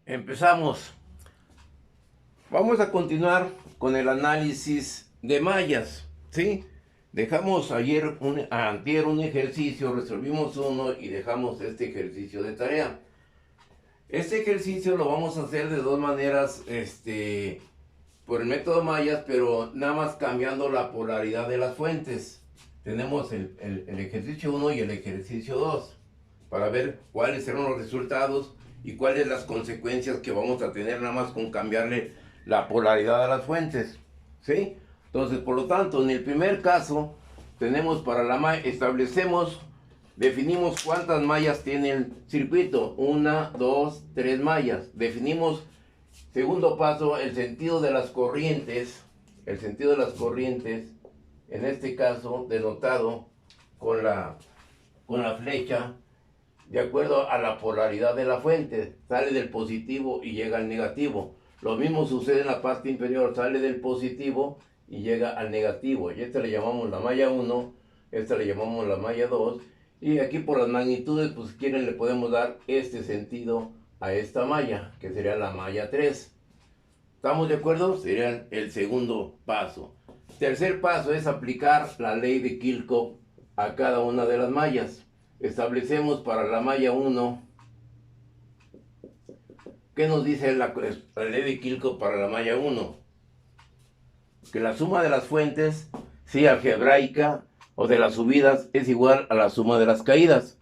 Empezamos. Vamos a continuar con el análisis de mallas, ¿sí? Dejamos antier un ejercicio, resolvimos uno y dejamos este ejercicio de tarea. Este ejercicio lo vamos a hacer de dos maneras, por el método mallas, pero nada más cambiando la polaridad de las fuentes. Tenemos el ejercicio 1 y el ejercicio 2 para ver cuáles serán los resultados y cuáles las consecuencias que vamos a tener nada más con cambiarle la polaridad a las fuentes, ¿sí? Entonces, por lo tanto, en el primer caso, tenemos para la malla, definimos cuántas mallas tiene el circuito, 1, 2, 3 mallas. Definimos, segundo paso, el sentido de las corrientes, en este caso, denotado con la flecha, de acuerdo a la polaridad de la fuente. Sale del positivo y llega al negativo. Lo mismo sucede en la parte inferior, sale del positivo y llega al negativo. Y esta le llamamos la malla 1, esta le llamamos la malla 2. Y aquí por las magnitudes, pues si quieren le podemos dar este sentido a esta malla, que sería la malla 3. ¿Estamos de acuerdo? Sería el segundo paso. Tercer paso es aplicar la ley de Kirchhoff a cada una de las mallas. Establecemos para la malla 1, ¿qué nos dice la ley de Kirchhoff para la malla 1? Que la suma de las fuentes, sí, algebraica, o de las subidas, es igual a la suma de las caídas.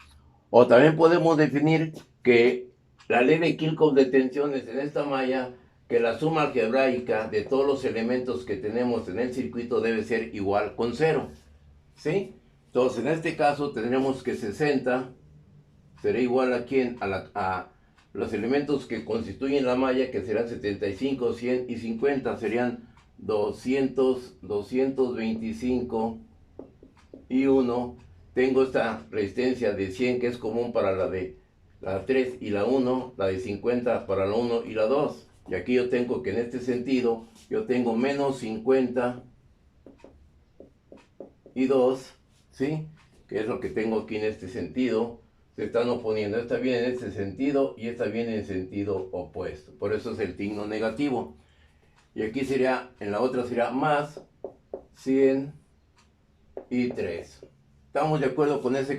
O también podemos definir que la ley de Kirchhoff de tensiones en esta malla, que la suma algebraica de todos los elementos que tenemos en el circuito debe ser igual con 0, ¿sí? Entonces, en este caso, tendremos que 60 será igual a ¿quién? A los elementos que constituyen la malla, que serán 75, 100 y 50. Serían 200, 225 y 1. Tengo esta resistencia de 100 que es común para la de la 3 y la 1, la de 50 para la 1 y la 2. Y aquí yo tengo que en este sentido, yo tengo menos 50 y 2, ¿sí? Que es lo que tengo aquí en este sentido. Se están oponiendo, esta viene en este sentido y esta viene en sentido opuesto. Por eso es el signo negativo. Y aquí sería, en la otra sería más 103. ¿Estamos de acuerdo con esa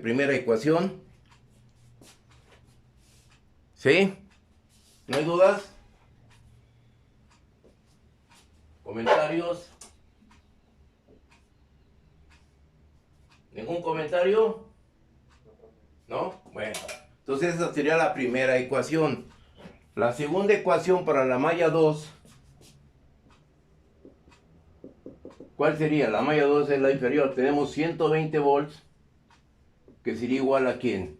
primera ecuación? ¿Sí? ¿No hay dudas? ¿Comentarios? ¿Ningún comentario? ¿No? Bueno, entonces esa sería la primera ecuación. La segunda ecuación para la malla 2, ¿cuál sería? La malla 2 es la inferior. Tenemos 120 volts, que sería igual a ¿quién?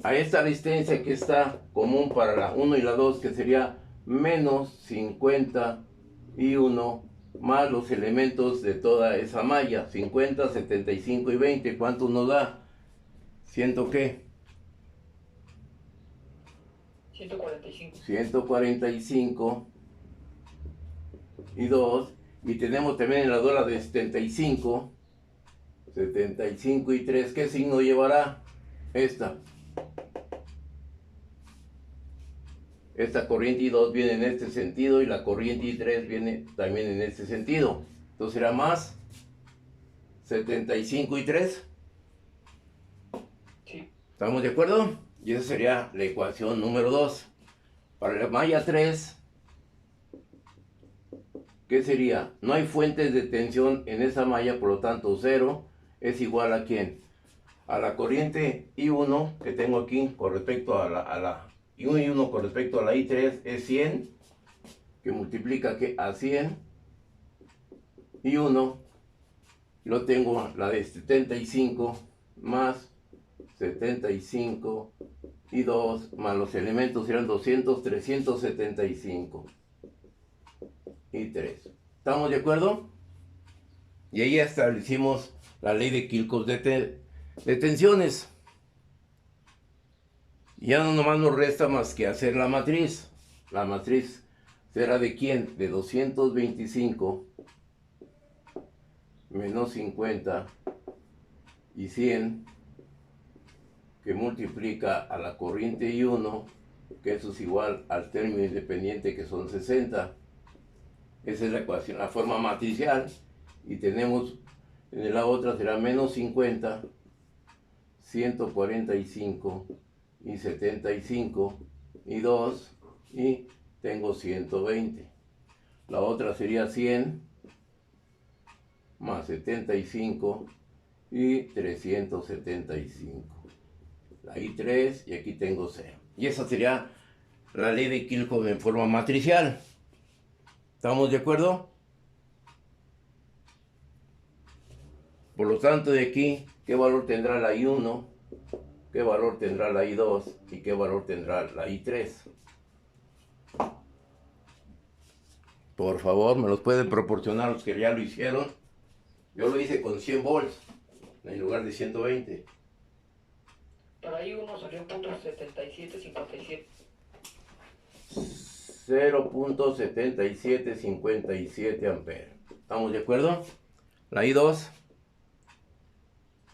A esta resistencia que está común para la 1 y la 2, que sería menos 51 más los elementos de toda esa malla, 50, 75 y 20. ¿Cuánto nos da? ¿100 qué? 145. 145 y 2. Y tenemos también en la dólar de 75 y 3. ¿Qué signo llevará? Esta corriente I2 viene en este sentido y la corriente I3 viene también en este sentido. Entonces será más 75 y 3. Sí. ¿Estamos de acuerdo? Y esa sería la ecuación número 2. Para la malla 3, ¿qué sería? No hay fuentes de tensión en esa malla, por lo tanto 0 es igual a ¿quién? A la corriente I1 que tengo aquí con respecto a la I1 y 1 con respecto a la I3 es 100, que multiplica a 100 y 1, lo tengo la de 75 más 75 y 2 más los elementos serán 200, 375 y 3. ¿Estamos de acuerdo? Y ahí establecimos la ley de Kirchhoff de tensiones. Ya no nomás nos resta más que hacer la matriz. La matriz será de ¿quién? De 225 menos 50 y 100, que multiplica a la corriente I1 que eso es igual al término independiente, que son 60. Esa es la ecuación, la forma matricial. Y tenemos, en la otra será menos 50, 145 y 75 y 2, y tengo 120. La otra sería 100 más 75 y 375. Ahí 3 y aquí tengo 0. Y esa sería la ley de Kirchhoff en forma matricial. ¿Estamos de acuerdo? Por lo tanto, de aquí, ¿qué valor tendrá la I1? ¿Qué valor tendrá la I2? ¿Y qué valor tendrá la I3? Por favor, me los pueden proporcionar los que ya lo hicieron. Yo lo hice con 100 volts en lugar de 120. Para ahí uno salió en punto 7757. 0.7757 amperes. ¿Estamos de acuerdo? La I2.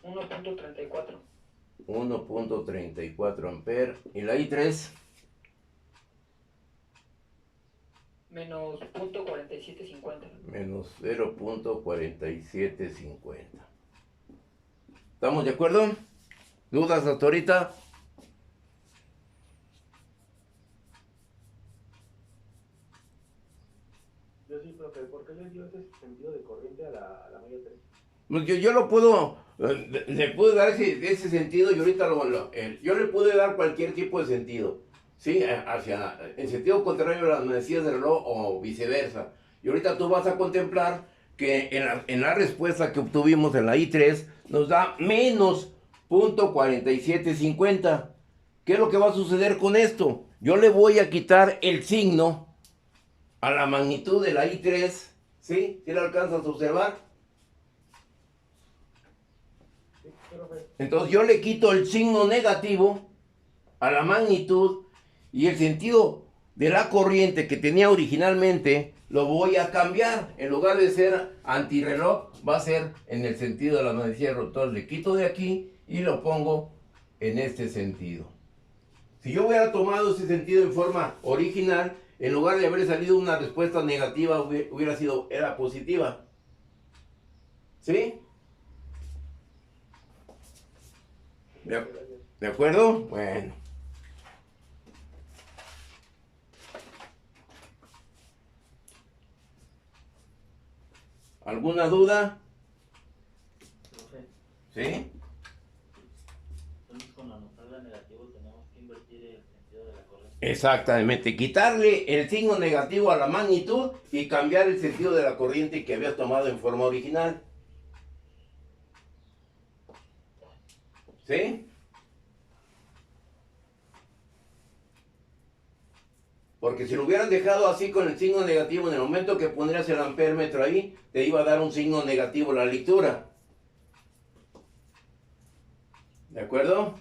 1.34. 1.34 amperes. ¿Y la I3? Menos 0.4750. Menos 0.4750. ¿Estamos de acuerdo? ¿Dudas hasta ahorita? Yo sí, profe, ¿por qué le dio ese sentido de corriente a la malla 3? Pues yo lo puedo, le puedo dar ese sentido, y ahorita yo le puedo dar cualquier tipo de sentido, ¿sí? En sentido contrario a las manecillas del reloj o viceversa. Y ahorita tú vas a contemplar que en la respuesta que obtuvimos en la I3 nos da menos 0.4750. ¿Qué es lo que va a suceder con esto? Yo le voy a quitar el signo a la magnitud de la I3, ¿sí? ¿Sí la alcanzas a observar? Entonces yo le quito el signo negativo a la magnitud, y el sentido de la corriente que tenía originalmente lo voy a cambiar. En lugar de ser antirreloj, va a ser en el sentido de la manecilla rotor. Le quito de aquí y lo pongo en este sentido. Si yo hubiera tomado ese sentido en forma original, en lugar de haber salido una respuesta negativa, era positiva. ¿Sí? ¿De acuerdo? Bueno. ¿Alguna duda? Profe, ¿Sí? entonces con anotarla negativo tenemos que invertir el sentido de la corriente. Exactamente. Quitarle el signo negativo a la magnitud y cambiar el sentido de la corriente que habías tomado en forma original. ¿Sí? Porque si lo hubieras dejado así con el signo negativo, en el momento que pondrías el ampérmetro ahí, te iba a dar un signo negativo la lectura. ¿De acuerdo?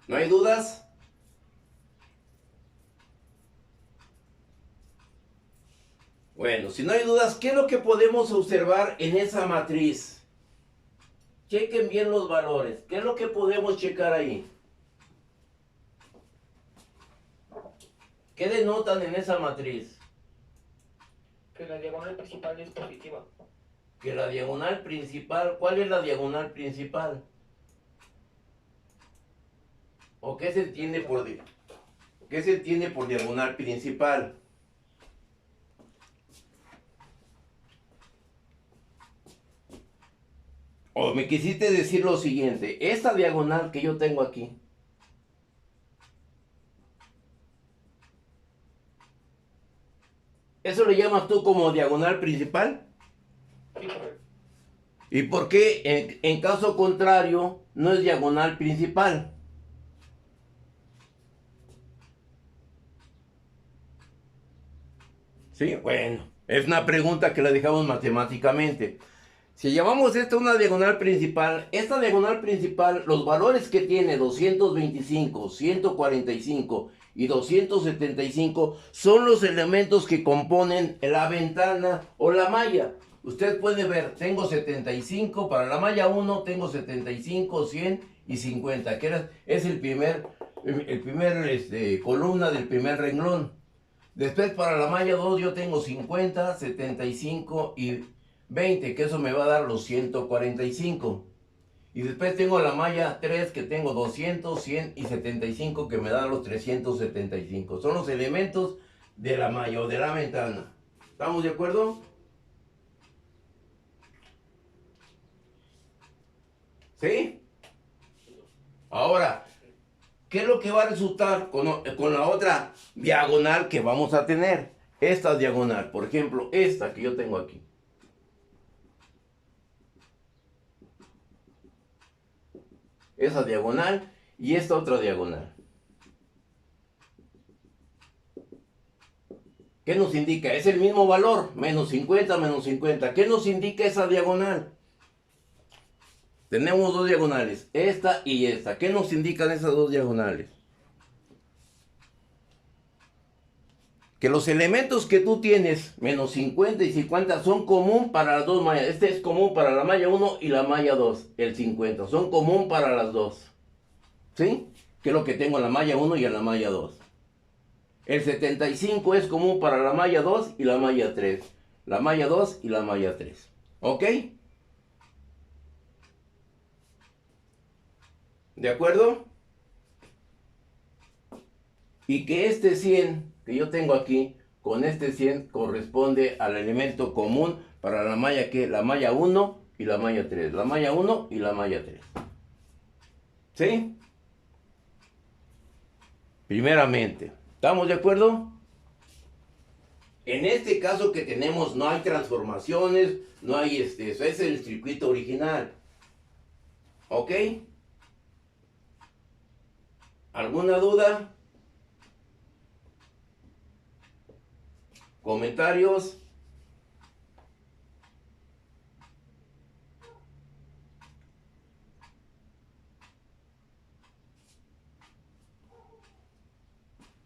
¿No hay dudas? Bueno, si no hay dudas, ¿qué es lo que podemos observar en esa matriz? Chequen bien los valores. ¿Qué es lo que podemos checar ahí? ¿Qué denotan en esa matriz? Que la diagonal principal es positiva. Que la diagonal principal, ¿cuál es la diagonal principal? ¿O qué se entiende por diagonal principal? O me quisiste decir lo siguiente, esta diagonal que yo tengo aquí, ¿eso le llamas tú como diagonal principal? Sí, profe. ¿Y por qué en caso contrario no es diagonal principal? Sí, bueno, es una pregunta que la dejamos matemáticamente. Si llamamos esta una diagonal principal, esta diagonal principal, los valores que tiene 225, 145 y 275 son los elementos que componen la ventana o la malla. Usted puede ver, tengo 75, para la malla 1 tengo 75, 100 y 50, que es el primer el primer columna del primer renglón. Después para la malla 2 yo tengo 50, 75 y 20, que eso me va a dar los 145. Y después tengo la malla 3 que tengo 200, 100 y 75 que me dan los 375. Son los elementos de la malla o de la ventana. ¿Estamos de acuerdo? ¿Sí? Ahora, ¿qué es lo que va a resultar con la otra diagonal que vamos a tener? Esta diagonal, por ejemplo, esta que yo tengo aquí. Esa diagonal y esta otra diagonal. ¿Qué nos indica? Es el mismo valor, menos 50, menos 50. ¿Qué nos indica esa diagonal? Tenemos dos diagonales, esta y esta. ¿Qué nos indican esas dos diagonales? Que los elementos que tú tienes, menos 50 y 50, son común para las dos mallas. Este es común para la malla 1 y la malla 2, el 50. Son común para las dos. ¿Sí? Que es lo que tengo en la malla 1 y en la malla 2. El 75 es común para la malla 2 y la malla 3. La malla 2 y la malla 3. ¿Ok? ¿De acuerdo? Y que este 100 que yo tengo aquí, con este 100 corresponde al elemento común para la malla que la malla 1 y la malla 3. La malla 1 y la malla 3. ¿Sí? Primeramente, ¿estamos de acuerdo? En este caso que tenemos no hay transformaciones, no hay eso es el circuito original. ¿Ok? ¿Alguna duda? ¿Comentarios?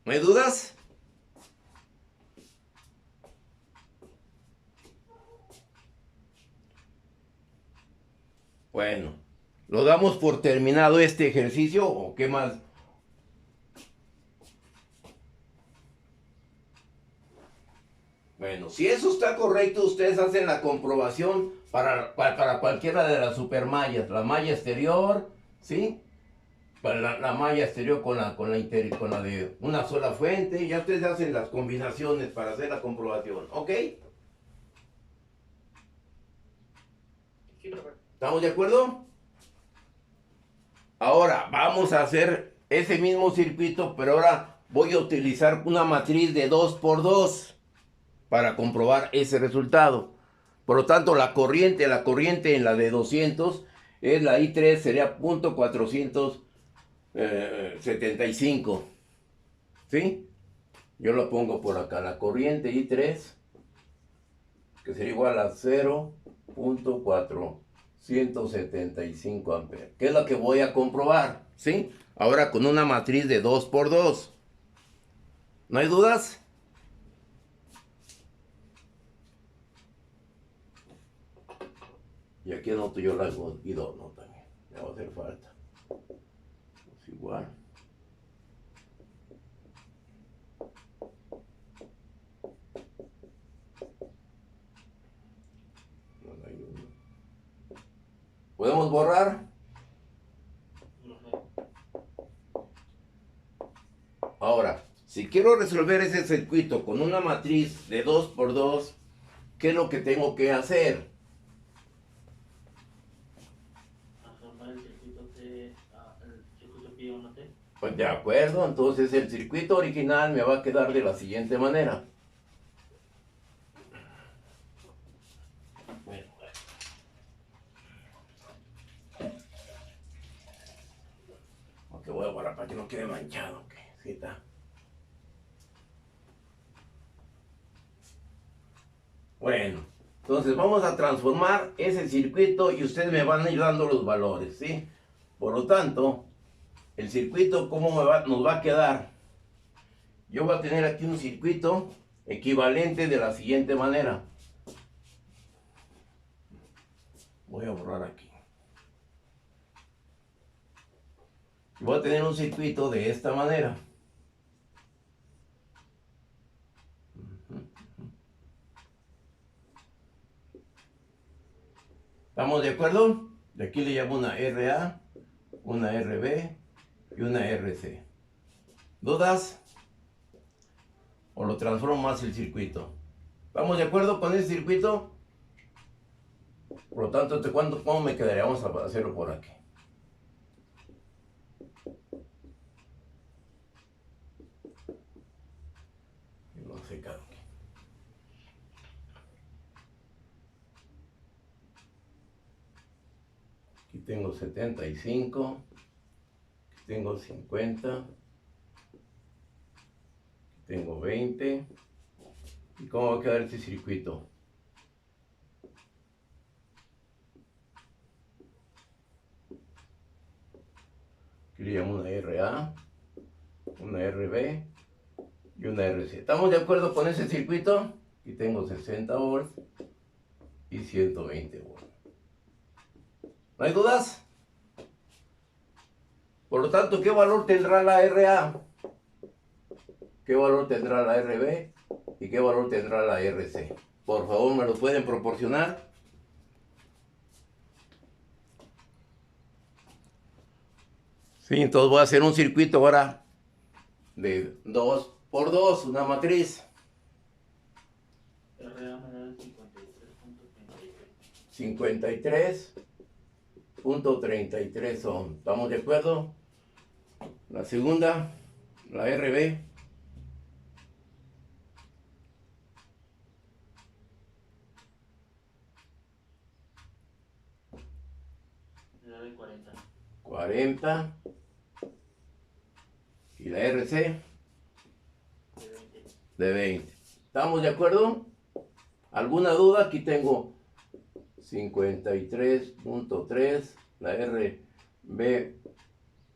¿No hay dudas? Bueno, ¿lo damos por terminado este ejercicio o qué más? Bueno, si eso está correcto, ustedes hacen la comprobación para cualquiera de las supermallas. La malla exterior, ¿sí? Para la malla exterior con la de una sola fuente. Ya ustedes hacen las combinaciones para hacer la comprobación. ¿Ok? Sí, profe. ¿Estamos de acuerdo? Ahora vamos a hacer ese mismo circuito, pero ahora voy a utilizar una matriz de 2 por 2 para comprobar ese resultado. Por lo tanto, la corriente en la de 200 es la I3, sería .475. ¿Sí? Yo lo pongo por acá, la corriente I3, que sería igual a 0.475 amperes, que es lo que voy a comprobar, ¿sí? Ahora con una matriz de 2 por 2. ¿No hay dudas? Y aquí anoto yo la y 2, ¿no? También, me va a hacer falta. Es igual. ¿Podemos borrar? Ahora, si quiero resolver ese circuito con una matriz de 2 por 2, ¿qué es lo que tengo que hacer? Transformar el circuito T, el circuito pi 1T. Pues de acuerdo, entonces el circuito original me va a quedar de la siguiente manera. Bueno, ok, voy a borrar para que no quede manchado. Ok, sí está. Bueno, entonces vamos a transformar ese circuito y ustedes me van a ir dando los valores, ¿sí? Por lo tanto, el circuito, ¿cómo nos va a quedar? Yo voy a tener aquí un circuito equivalente de la siguiente manera. Voy a borrar aquí. Voy a tener un circuito de esta manera. ¿Estamos de acuerdo? De aquí le llamo una RA, una RB y una RC. ¿Dudas? ¿O lo transformo más el circuito? ¿Estamos de acuerdo con ese circuito? Por lo tanto, ¿cómo me quedaría? Vamos a hacerlo por aquí. No sé, claro. Aquí tengo 75, aquí tengo 50, aquí tengo 20. ¿Y cómo va a quedar este circuito? Aquí le llamo una RA, una RB y una RC. ¿Estamos de acuerdo con ese circuito? Aquí tengo 60 volts y 120 volts. ¿No hay dudas? Por lo tanto, ¿qué valor tendrá la RA? ¿Qué valor tendrá la RB? ¿Y qué valor tendrá la RC? Por favor, ¿me lo pueden proporcionar? Sí, entonces voy a hacer un circuito ahora de 2 por 2, una matriz. RA me da 53.33. 53.33 ohm. ¿Estamos de acuerdo? La segunda, la RB. Me da de 40. 40. Y la RC De 20. de 20. ¿Estamos de acuerdo? ¿Alguna duda? Aquí tengo 53.3, la RB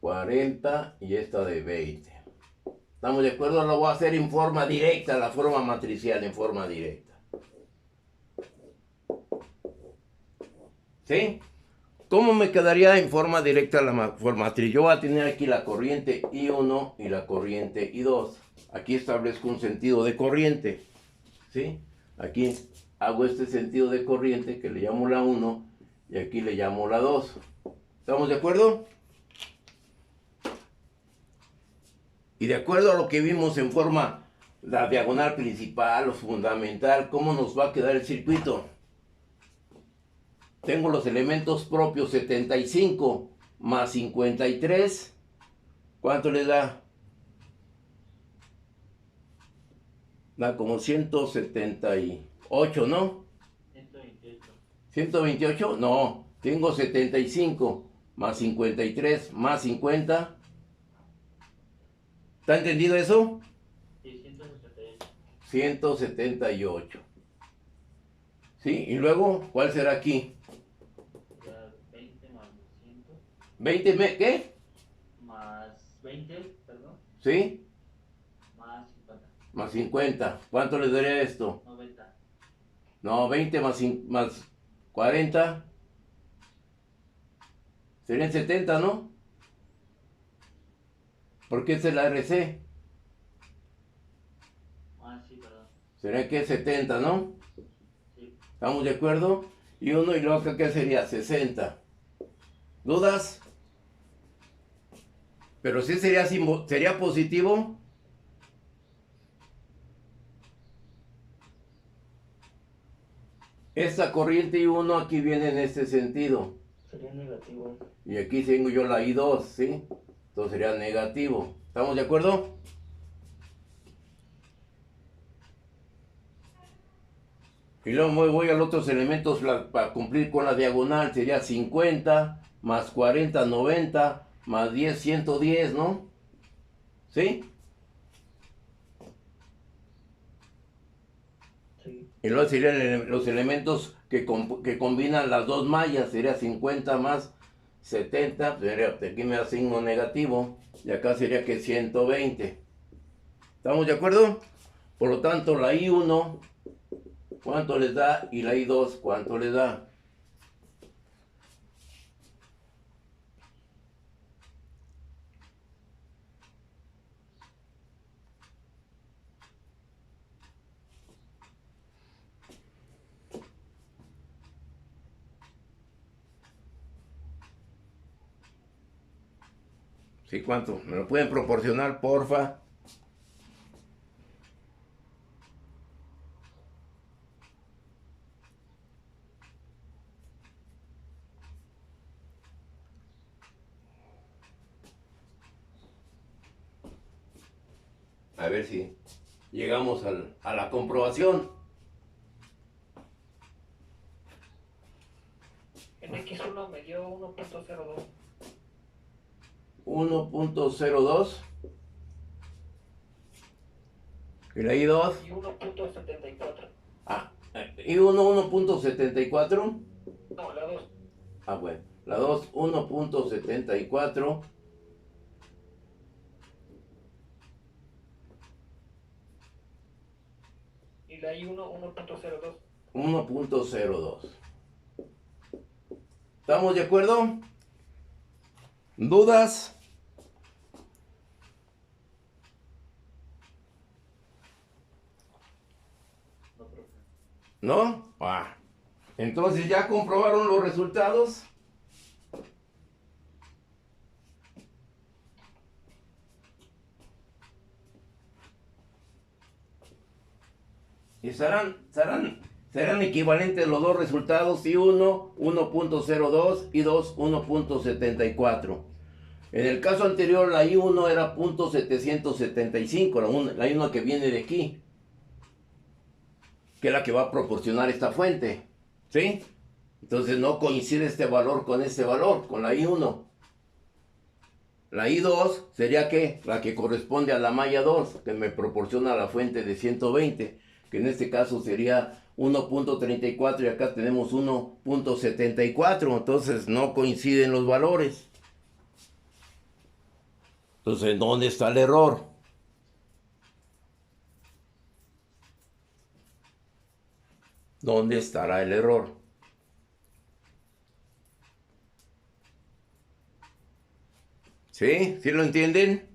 40 y esta de 20. ¿Estamos de acuerdo? Lo voy a hacer en forma directa, la forma matricial en forma directa. ¿Sí? ¿Cómo me quedaría en forma directa la forma matriz? Yo voy a tener aquí la corriente I1 y la corriente I2. Aquí establezco un sentido de corriente. ¿Sí? Aquí hago este sentido de corriente que le llamo la 1 y aquí le llamo la 2. ¿Estamos de acuerdo? Y de acuerdo a lo que vimos en forma, la diagonal principal o fundamental, ¿cómo nos va a quedar el circuito? Tengo los elementos propios 75 más 53. ¿Cuánto le da? Da como 178, ¿no? 128. 128, no. Tengo 75 más 53 más 50. ¿Está entendido eso? Sí, 178. 178. ¿Sí? Y luego, ¿cuál será aquí? Ya 20 más 200. ¿20 qué? Más 20, perdón. ¿Sí? Más 50. Más 50. ¿Cuánto le daría esto? 90. No, 20 más 40. Serían 70, ¿no? Porque esta es la RC. Ah, sí, perdón. Sería que es 70, ¿no? Sí. ¿Estamos de acuerdo? Y uno y luego acá, ¿qué sería? 60. ¿Dudas? Pero sí sería positivo. Esta corriente I1 aquí viene en este sentido. Sería negativo. Y aquí tengo yo la I2, ¿sí? Entonces sería negativo. ¿Estamos de acuerdo? Y luego me voy a los otros elementos para cumplir con la diagonal. Sería 50 más 40, 90 más 10, 110, ¿no? ¿Sí? Sí. Y luego serían los elementos que combinan las dos mallas. Sería 50 más 70. Aquí me da signo negativo. Y acá sería que 120. ¿Estamos de acuerdo? Por lo tanto, la I1, ¿cuánto les da? Y la I2, ¿cuánto les da? ¿Sí cuánto? ¿Me lo pueden proporcionar, porfa? A ver si llegamos a la comprobación. En X1 me dio 1.02 1.02. Y la I2. y 1.74. Ah, y 1.74. No, la 2. Ah, bueno. La 2, 1.74. Y la I1, 1.02. 1.02. ¿Estamos de acuerdo? ¿Dudas? No, profe. ¿No? Ah. Entonces, ¿ya comprobaron los resultados? Y serán equivalentes los dos resultados, y uno 1.02 y 2 1.74. En el caso anterior la I1 era .775, la I1 que viene de aquí, que es la que va a proporcionar esta fuente, ¿sí? Entonces no coincide este valor con este valor, con la I1. La I2 sería ¿qué? La que corresponde a la malla 2, que me proporciona la fuente de 120, que en este caso sería 1.34 y acá tenemos 1.74, entonces no coinciden los valores. Entonces, ¿dónde está el error? ¿Dónde estará el error? ¿Sí? ¿Sí lo entienden?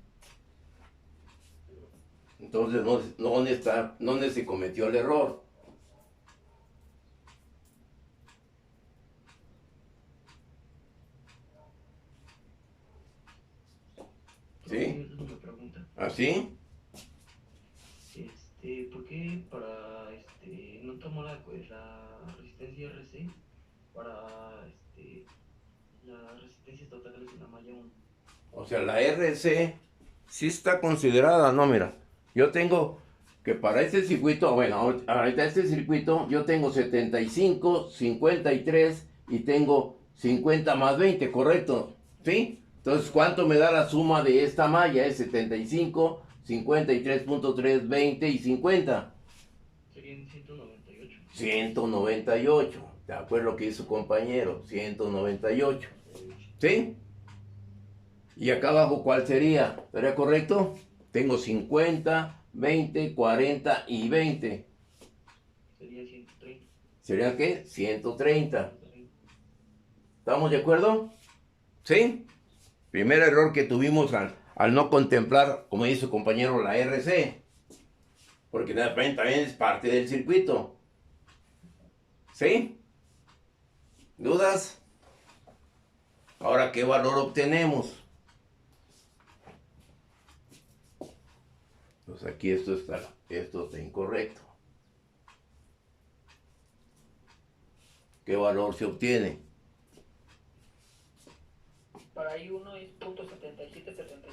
Entonces, ¿dónde se cometió el error? ¿Sí? Una pregunta. ¿Así? ¿Por qué no tomó la resistencia RC para las resistencias totales de la malla 1? O sea, la RC sí está considerada, no, mira, yo tengo que para este circuito, bueno, ahorita este circuito, yo tengo 75, 53 y tengo 50 más 20, ¿correcto? ¿Sí? Entonces, ¿cuánto me da la suma de esta malla? Es 75, 53.3, 20 y 50. Serían 198. 198, ¿de acuerdo lo que hizo su compañero? 198, ¿sí? Y acá abajo, ¿cuál sería? ¿Sería correcto? Tengo 50, 20, 40 y 20. Sería 130. ¿Sería qué? 130. ¿Estamos de acuerdo? ¿Sí? Primer error que tuvimos al no contemplar, como dice su compañero, la RC. Porque también es parte del circuito. ¿Sí? ¿Dudas? Ahora, ¿qué valor obtenemos? Pues aquí esto está incorrecto. ¿Qué valor se obtiene? Para I1 es .7773.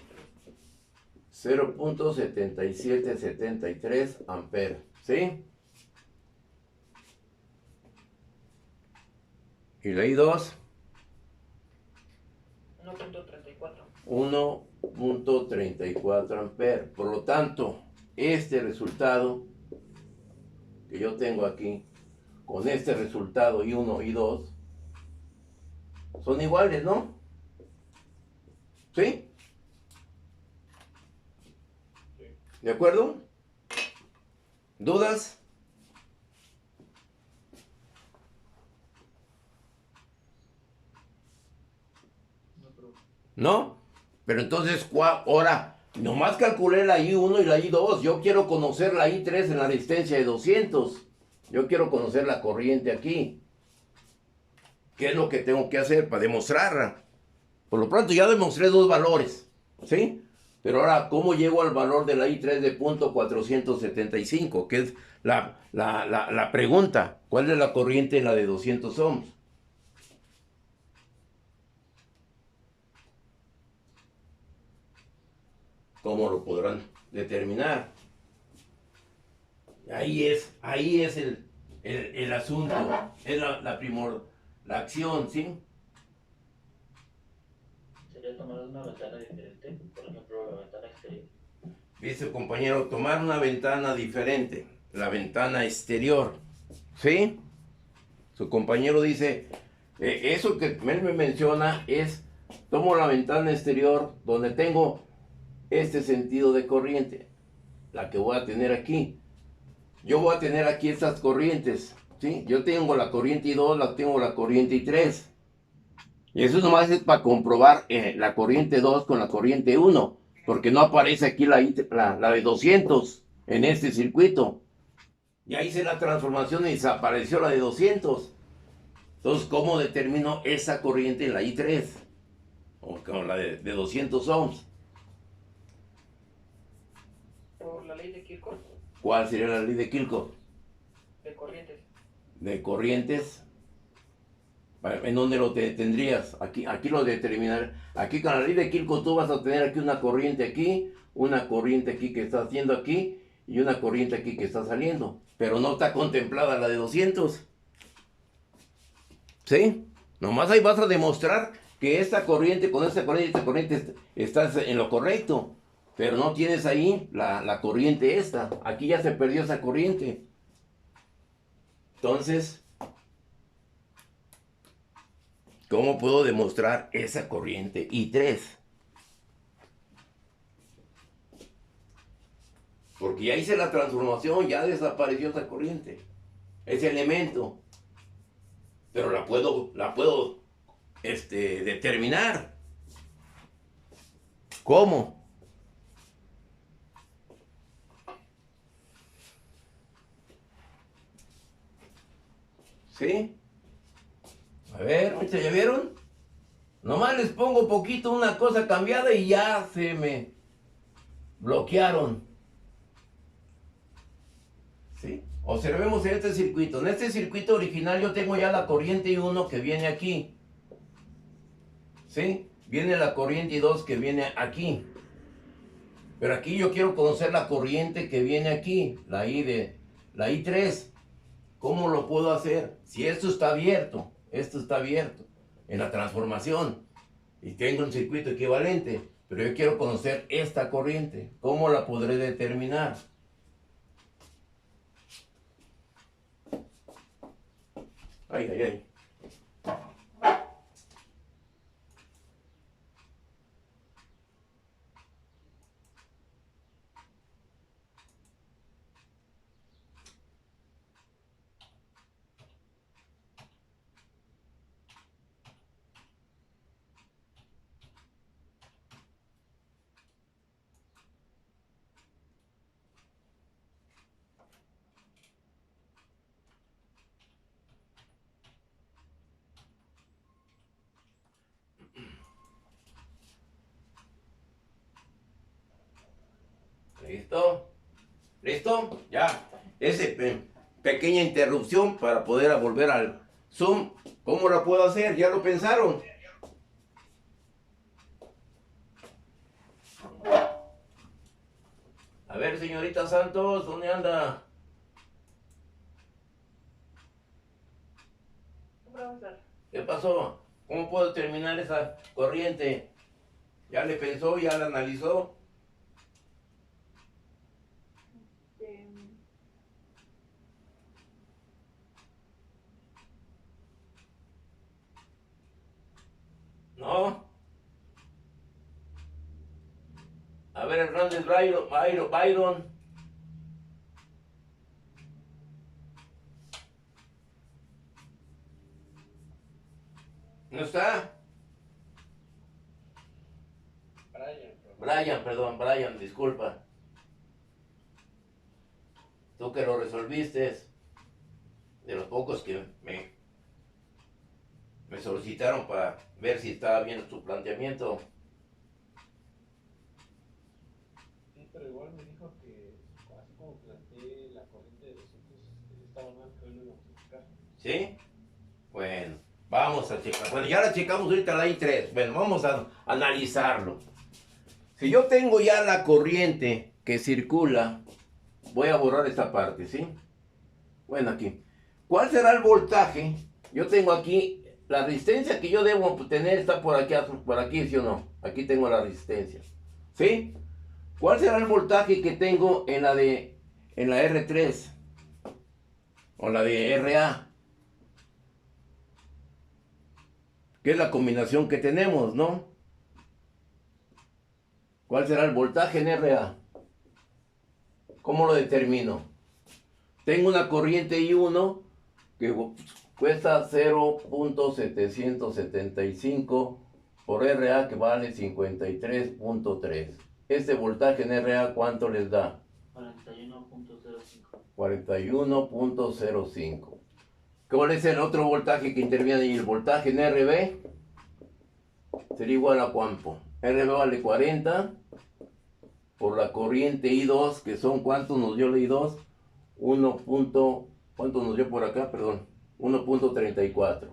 0.7773 amperes, ¿sí? Y la I2, 1.34. 1.34 amperes. Por lo tanto, este resultado que yo tengo aquí, con este resultado I1 y I2, son iguales, ¿no? ¿Sí? ¿De acuerdo? ¿Dudas? No, pero ¿No? Pero entonces, ahora, nomás calculé la I1 y la I2. Yo quiero conocer la I3 en la resistencia de 200. Yo quiero conocer la corriente aquí. ¿Qué es lo que tengo que hacer para demostrarla? Por lo pronto ya demostré dos valores. ¿Sí? Pero ahora, ¿cómo llego al valor de la I3 de punto 475? Que es la pregunta. ¿Cuál es la corriente en la de 200 ohms? ¿Cómo lo podrán determinar? Ahí es el asunto. Es la acción, ¿sí? Sería tomar una ventana diferente, por ejemplo, la ventana exterior. Dice compañero, tomar una ventana diferente, la ventana exterior, ¿sí? Su compañero dice, eso que él me menciona es, tomo la ventana exterior donde tengo este sentido de corriente, la que voy a tener aquí. Yo voy a tener aquí estas corrientes, ¿sí? Yo tengo la corriente I2, tengo la corriente I3. Y eso nomás es para comprobar la corriente 2 con la corriente 1, porque no aparece aquí la de 200 en este circuito. Ya hice la transformación y desapareció la de 200. Entonces, ¿cómo determino esa corriente en la I3? O con la de 200 ohms. Por la ley de Kirchhoff ¿Cuál sería la ley de Kirchhoff? de corrientes. De corrientes. ¿En dónde lo tendrías? Aquí lo determinar. Aquí con la ley de Kirchhoff tú vas a tener aquí una corriente aquí que está haciendo aquí y una corriente aquí que está saliendo. Pero no está contemplada la de 200. ¿Sí? Nomás ahí vas a demostrar que esta corriente con esta corriente estás en lo correcto. Pero no tienes ahí la corriente esta. Aquí ya se perdió esa corriente. Entonces, ¿cómo puedo demostrar esa corriente I3? Porque ya hice la transformación, ya desapareció esa corriente, ese elemento. Pero la puedo determinar. ¿Cómo? ¿Sí? A ver, ¿ya vieron? Nomás les pongo poquito una cosa cambiada y ya se me bloquearon. ¿Sí? Observemos en este circuito. En este circuito original yo tengo ya la corriente I1 que viene aquí. ¿Sí? Viene la corriente I2 que viene aquí. Pero aquí yo quiero conocer la corriente que viene aquí, la I3. ¿Cómo lo puedo hacer? Si esto está abierto en la transformación y tengo un circuito equivalente, pero yo quiero conocer esta corriente, ¿cómo la podré determinar? Ay, ay, ay. ¿Listo? ¿Listo? Ya. Pequeña interrupción para poder volver al Zoom. ¿Cómo lo puedo hacer? ¿Ya lo pensaron? A ver, señorita Santos, ¿dónde anda? Profesor, ¿Qué pasó? ¿Cómo puedo terminar esa corriente? ¿Ya le pensó? ¿Ya la analizó? eh, ¿No? A ver, Hernández Byron. ¿No está? Brian, disculpa. Tú que lo resolviste, de los pocos que me solicitaron para ver si estaba bien tu planteamiento. pero igual me dijo que así como planteé la corriente de 200 estaba mal, que hoy lo íbamos a checar. ¿Sí? Bueno, vamos a checar. Bueno, ya la checamos ahorita la I3. Bueno, vamos a analizarlo. Si yo tengo ya la corriente que circula, voy a borrar esta parte, ¿sí? Bueno, aquí. ¿Cuál será el voltaje? Yo tengo aquí, la resistencia que yo debo tener está por aquí, ¿sí o no? Aquí tengo la resistencia, ¿sí? ¿Cuál será el voltaje que tengo en la R3? O la de RA. Que es la combinación que tenemos, ¿no? ¿Cuál será el voltaje en RA? ¿Cómo lo determino? Tengo una corriente I1 que cuesta 0.775 por RA, que vale 53.3. Este voltaje en RA, ¿cuánto les da? 41.05. 41.05. ¿Cuál es el otro voltaje que interviene ahí? El voltaje en RB sería igual a ¿cuánto? RB vale 40 por la corriente I2, que son, ¿cuánto nos dio la I2? ¿Cuánto nos dio por acá? Perdón, 1.34.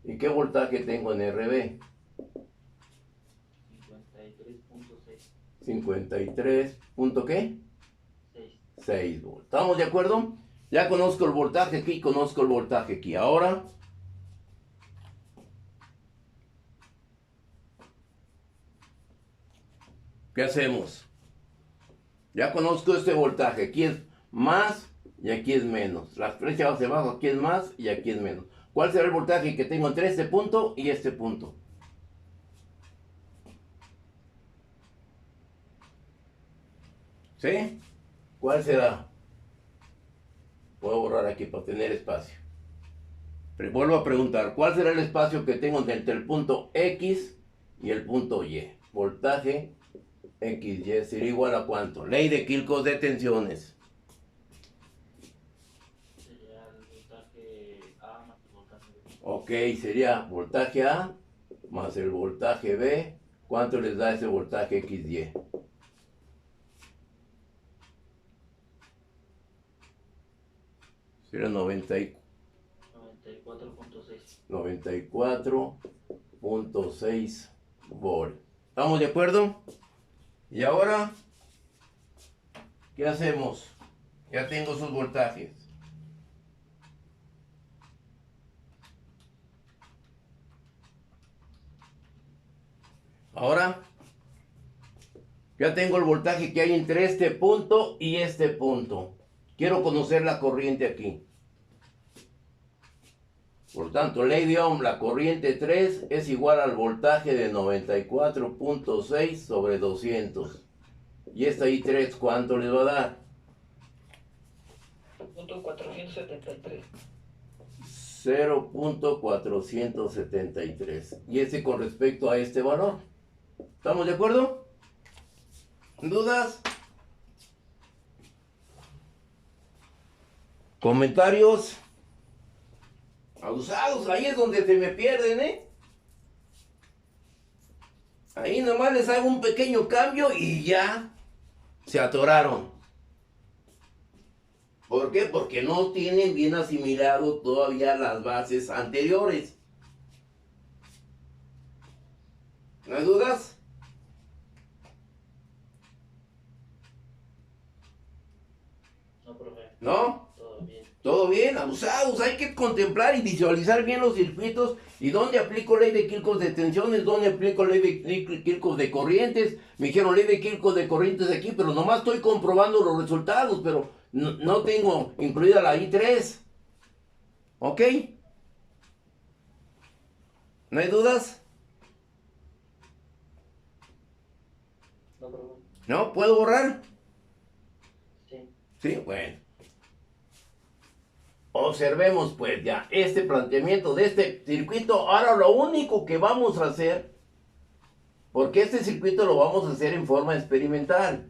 ¿Y qué voltaje tengo en RB? 53.6. 53. ¿Punto qué? 6. 6 volts. ¿Estamos de acuerdo? Ya conozco el voltaje aquí, conozco el voltaje aquí. Ahora, ¿qué hacemos? Ya conozco este voltaje. Aquí es más y aquí es menos. La flecha hacia abajo, aquí es más y aquí es menos. ¿Cuál será el voltaje que tengo entre este punto y este punto? ¿Sí? ¿Cuál será? Puedo borrar aquí para tener espacio. Pero vuelvo a preguntar, ¿cuál será el espacio que tengo entre el punto X y el punto Y? Voltaje XY sería igual a ¿cuánto? Ley de Kirchhoff de tensiones. Sería el voltaje A más el voltaje B. Ok, sería voltaje A más el voltaje B. ¿Cuánto les da ese voltaje XY? Sería 94.6 volt. ¿Estamos de acuerdo? Y ahora, ¿qué hacemos? Ya tengo sus voltajes. Ahora, ya tengo el voltaje que hay entre este punto y este punto. Quiero conocer la corriente aquí. Por tanto, ley de Ohm, la corriente 3 es igual al voltaje de 94.6 sobre 200. Y esta I3, ¿cuánto les va a dar? Punto 473. 0.473. Y ese con respecto a este valor. ¿Estamos de acuerdo? ¿Dudas? ¿Comentarios? Abusados, ahí es donde se me pierden, ¿eh? Ahí nomás les hago un pequeño cambio y ya se atoraron. ¿Por qué? Porque no tienen bien asimilado todavía las bases anteriores. ¿No hay dudas? No, profe. ¿No? Todo bien. Todo bien, abusados. Hay que contemplar y visualizar bien los circuitos y dónde aplico ley de Kirchhoff de tensiones, dónde aplico ley de Kirchhoff de corrientes. Me dijeron ley de Kirchhoff de corrientes aquí, pero nomás estoy comprobando los resultados, pero no tengo incluida la I3. ¿Ok? ¿No hay dudas? No, profe. ¿No? ¿Puedo borrar? Sí. Sí, bueno. Observemos pues ya este planteamiento de este circuito. Ahora lo único que vamos a hacer, porque este circuito lo vamos a hacer en forma experimental,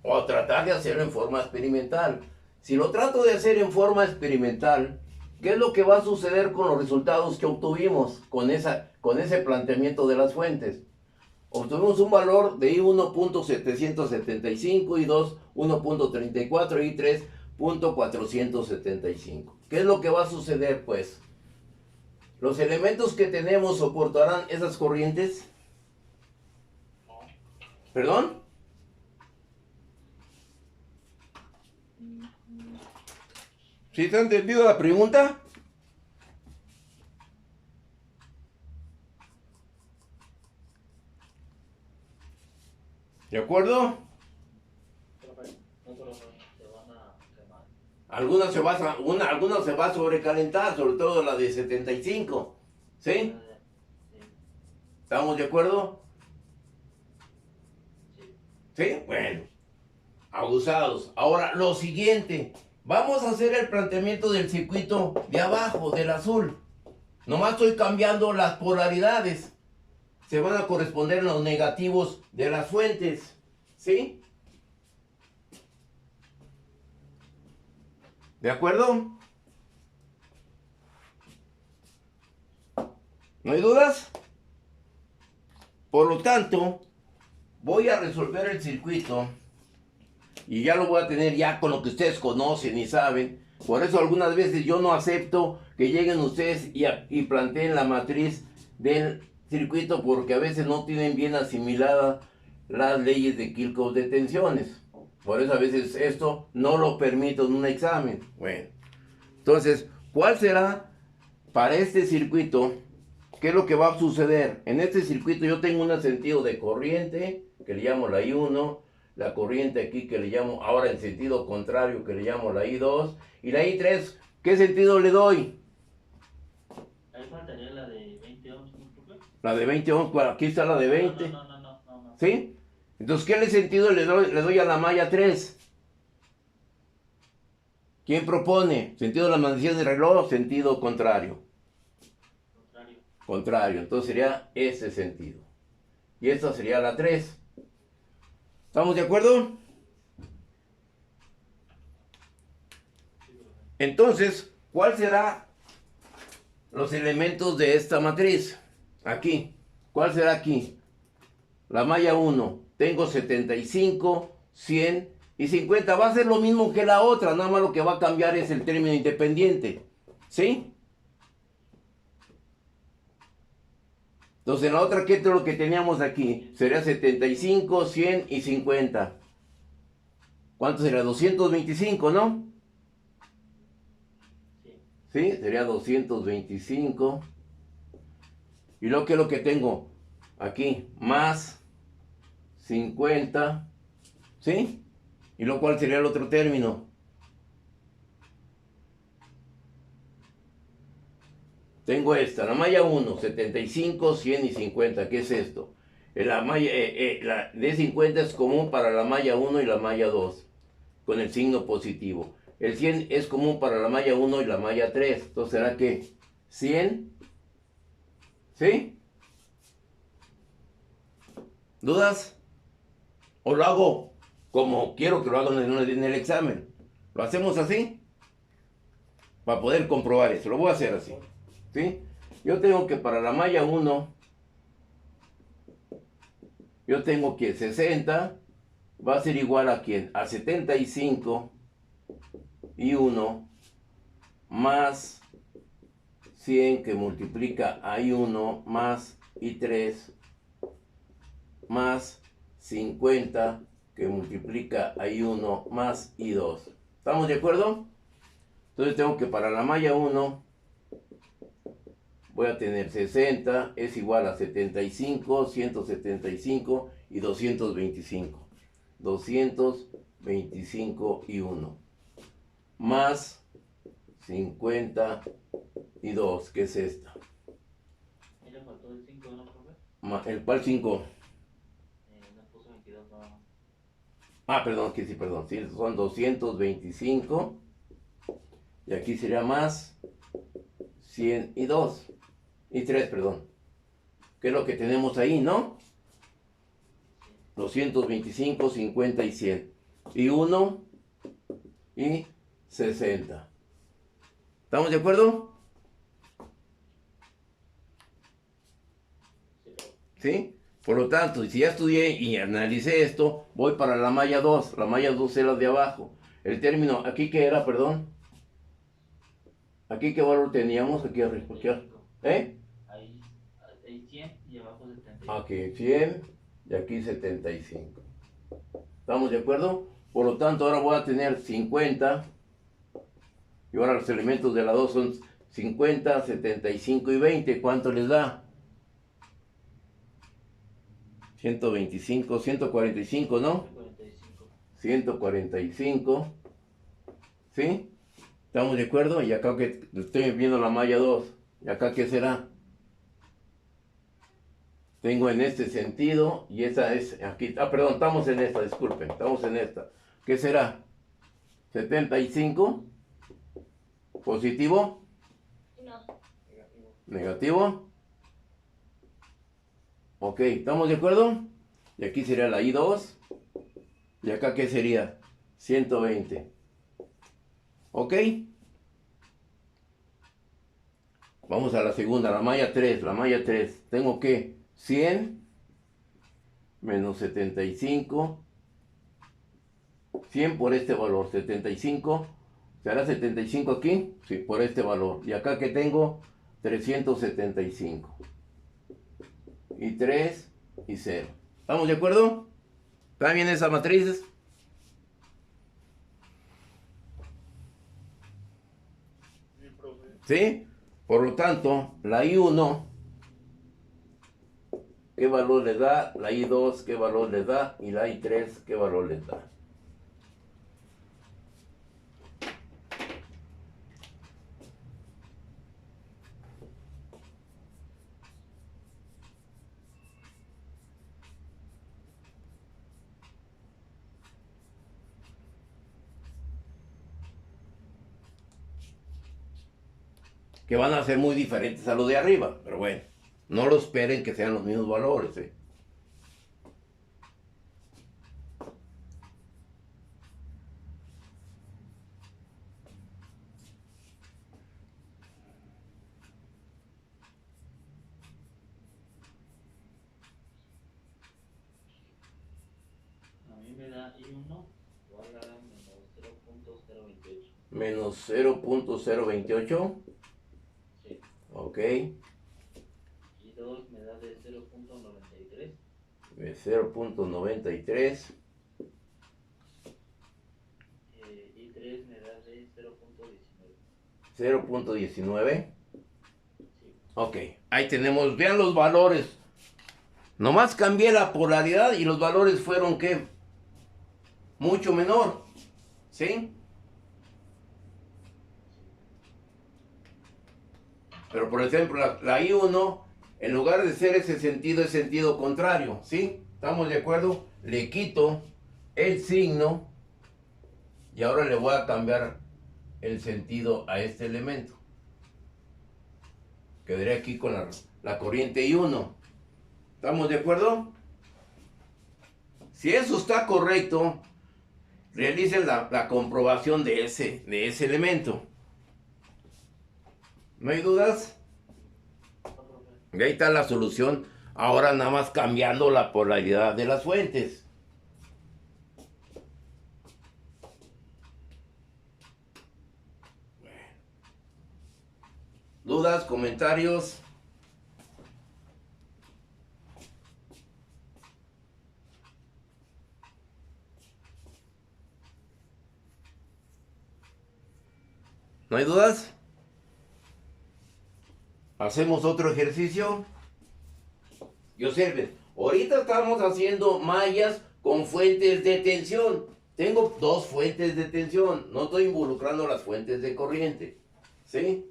o tratar de hacerlo en forma experimental. Si lo trato de hacer en forma experimental, ¿qué es lo que va a suceder con los resultados que obtuvimos con ese planteamiento de las fuentes? obtuvimos un valor de I1 .775, I2 1.34 y I3 .475. ¿Qué es lo que va a suceder, pues? ¿Los elementos que tenemos soportarán esas corrientes? ¿Perdón? ¿Sí te ha entendido la pregunta? ¿De acuerdo? Profe, No, pero se van a quemar. Algunas se va a sobrecalentar, sobre todo la de 75. ¿Sí? Sí. ¿Estamos de acuerdo? Sí. ¿Sí? Bueno. Abusados. Ahora, lo siguiente. Vamos a hacer el planteamiento del circuito de abajo, del azul. Nomás estoy cambiando las polaridades. Se van a corresponder los negativos de las fuentes. ¿Sí? ¿De acuerdo? ¿No hay dudas? Por lo tanto, voy a resolver el circuito y ya lo voy a tener ya con lo que ustedes conocen y saben. Por eso algunas veces yo no acepto que lleguen ustedes y planteen la matriz del circuito, porque a veces no tienen bien asimiladas las leyes de Kirchhoff de tensiones. Por eso a veces esto no lo permito en un examen. Bueno, entonces, ¿cuál será para este circuito? ¿Qué es lo que va a suceder? En este circuito yo tengo un sentido de corriente, que le llamo la I1, la corriente aquí que le llamo, ahora en sentido contrario, que le llamo la I2, y la I3, ¿qué sentido le doy? Ahí faltaría la de 20 ohms, ¿no, profe? La de 20 ohms, aquí está la de 20. No. ¿Sí? Entonces, ¿qué sentido le doy a la malla 3? ¿Quién propone? ¿Sentido de la manecilla del reloj? Sentido contrario. Contrario. Entonces sería ese sentido. Y esta sería la 3. ¿Estamos de acuerdo? Entonces, ¿cuál será los elementos de esta matriz? Aquí. ¿Cuál será aquí? La malla 1. Tengo 75, 100 y 50. Va a ser lo mismo que la otra. Nada más lo que va a cambiar es el término independiente. ¿Sí? Entonces, en la otra, ¿qué es lo que teníamos aquí? Sería 75, 100 y 50. ¿Cuánto sería? 225, ¿no? ¿Sí? Sería 225. Y luego, ¿qué es lo que tengo? Aquí, más 50. ¿Sí? ¿Y luego cuál sería el otro término? Tengo esta, la malla 1, 75, 100 y 50. ¿Qué es esto? La malla la de 50 es común para la malla 1 y la malla 2, con el signo positivo. El 100 es común para la malla 1 y la malla 3. Entonces, ¿será que 100? ¿Sí? ¿Dudas? ¿O lo hago como quiero que lo hagan en el examen? ¿Lo hacemos así? Para poder comprobar eso. Lo voy a hacer así. ¿Sí? Yo tengo que para la malla 1, yo tengo que 60 va a ser igual a ¿quién? A 75 y 1 más 100 que multiplica a I1 más I3 más 50 que multiplica a I1 más I2. ¿Estamos de acuerdo? Entonces tengo que para la malla 1 voy a tener 60 es igual a 75, 175 y 225. 225 y 1. Más 52, que es esta. Ahí le faltó el 5, ¿no, profe? ¿El cuál 5? No puso 22 nada más. Ah, perdón, que sí, perdón. Sí, son 225. Y aquí sería más 102. Y 3, perdón. ¿Qué es lo que tenemos ahí, no? 225, 50 y 100. Y 1 y 60. ¿Estamos de acuerdo? ¿Sí? Por lo tanto, si ya estudié y analicé esto, voy para la malla 2. La malla 2 es la de abajo. El término, ¿aquí qué era, perdón? ¿Aquí qué valor teníamos? Aquí arriba. ¿Eh? Ahí 100 y abajo 75. Aquí 100 y aquí 75. ¿Estamos de acuerdo? Por lo tanto, ahora voy a tener 50. Y ahora los elementos de la 2 son 50, 75 y 20. ¿Cuánto les da? 125, 145, ¿no? 45. 145. ¿Sí? ¿Estamos de acuerdo? Y acá que estoy viendo la malla 2. ¿Y acá qué será? Tengo en este sentido y esa es aquí. Ah, perdón, estamos en esta, disculpen. Estamos en esta. ¿Qué será? 75. ¿Positivo? No. Negativo. ¿Negativo? Ok, ¿estamos de acuerdo? Y aquí sería la I2. ¿Y acá qué sería? 120. ¿Ok? Vamos a la segunda, la malla 3. La malla 3. Tengo que 100 menos 75. 100 por este valor. 75. ¿Será 75 aquí? Sí, por este valor. Y acá que tengo 375. Y 3 y 0. ¿Estamos de acuerdo? ¿Están bien esas matrices? Sí, profe. ¿Sí? Por lo tanto, la I1, ¿qué valor le da? La I2, ¿qué valor le da? Y la I3, ¿qué valor le da? Que van a ser muy diferentes a los de arriba, pero bueno, no lo esperen que sean los mismos valores, ¿eh? A mí me da I1 igual a -0.028. Menos 0.028, Sí. ok, I2 me da de 0.93. de 0.93, I3 me da de 0.19. 0.19, Sí. ok, ahí tenemos, vean los valores, nomás cambié la polaridad y los valores fueron, ¿qué? Mucho menor, ¿sí? Pero por ejemplo, la I1, en lugar de ser ese sentido, es sentido contrario, ¿sí? ¿Estamos de acuerdo? Le quito el signo y ahora le voy a cambiar el sentido a este elemento. Quedaré aquí con la corriente I1. ¿Estamos de acuerdo? Si eso está correcto, realicen la comprobación de ese elemento. ¿No hay dudas? Y ahí está la solución. Ahora nada más cambiando la polaridad de las fuentes. ¿Dudas? ¿Comentarios? ¿No hay dudas? ¿Hacemos otro ejercicio? Y observen, ahorita estamos haciendo mallas con fuentes de tensión. Tengo dos fuentes de tensión, no estoy involucrando las fuentes de corriente. ¿Sí?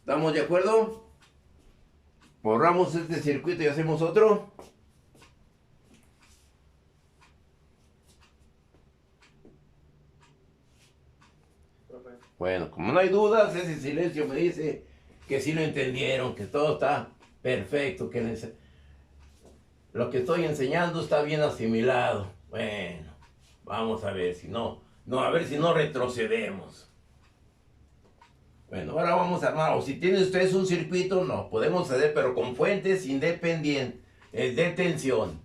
¿Estamos de acuerdo? Borramos este circuito y hacemos otro. Profe. Bueno, como no hay dudas, ese silencio me dice que sí lo entendieron, que todo está perfecto, que lo que estoy enseñando está bien asimilado. Bueno, vamos a ver si no, a ver si no retrocedemos. Bueno, ahora vamos a armar, o si tienen ustedes un circuito, no, podemos hacer, pero con fuentes independientes, de tensión.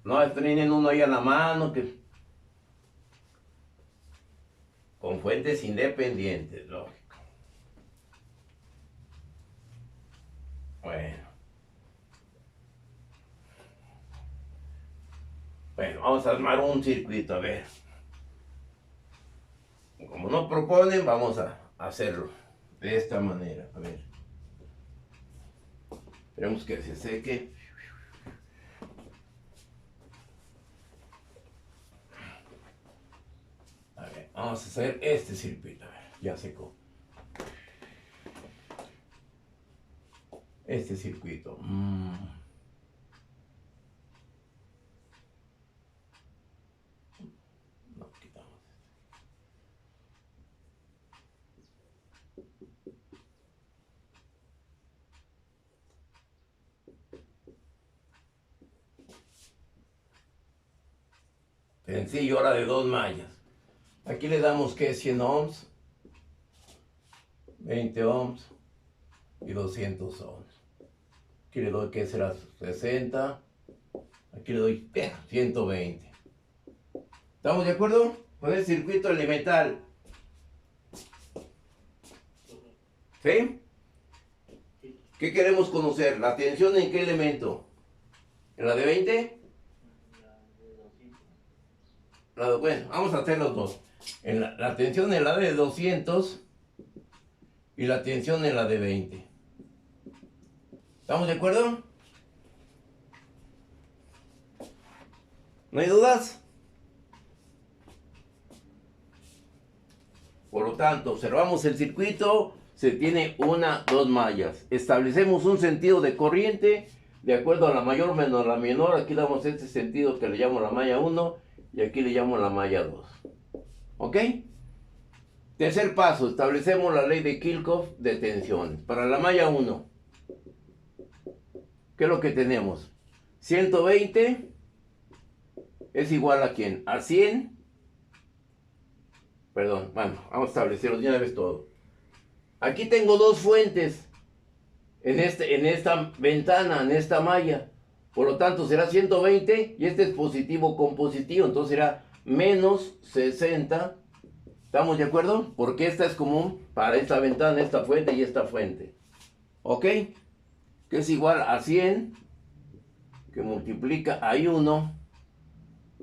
No tienen uno ahí a la mano, que con fuentes independientes, lógico. Bueno, vamos a armar un circuito, a ver. Como nos proponen, vamos a hacerlo de esta manera, a ver. Esperemos que se seque. A ver, vamos a hacer este circuito, a ver, ya secó. Este circuito. No, quitamos. Sencillo, ahora de 2 mallas. Aquí le damos que 100 ohms, 20 ohms y 200 ohms. Aquí le doy que será 60. Aquí le doy 120. ¿Estamos de acuerdo? Con el circuito elemental. ¿Sí? ¿Qué queremos conocer? ¿La tensión en qué elemento? ¿En la de 20? Bueno, vamos a hacer los dos. En la tensión en la de 200 y la tensión en la de 20. ¿Estamos de acuerdo? ¿No hay dudas? Por lo tanto, observamos el circuito, se tiene 2 mallas. Establecemos un sentido de corriente de acuerdo a la mayor menos la menor. Aquí damos este sentido que le llamo la malla 1 y aquí le llamo la malla 2. ¿Ok? Tercer paso, establecemos la ley de Kirchhoff de tensiones. Para la malla 1, ¿qué es lo que tenemos? 120 es igual a ¿quién? A 100. Perdón, bueno, vamos a establecerlo de una vez todo. Aquí tengo 2 fuentes en esta ventana, en esta malla. Por lo tanto, será 120 y este es positivo con positivo. Entonces será menos 60. ¿Estamos de acuerdo? Porque esta es común para esta ventana, esta fuente y esta fuente. ¿Ok? Que es igual a 100, que multiplica a I1,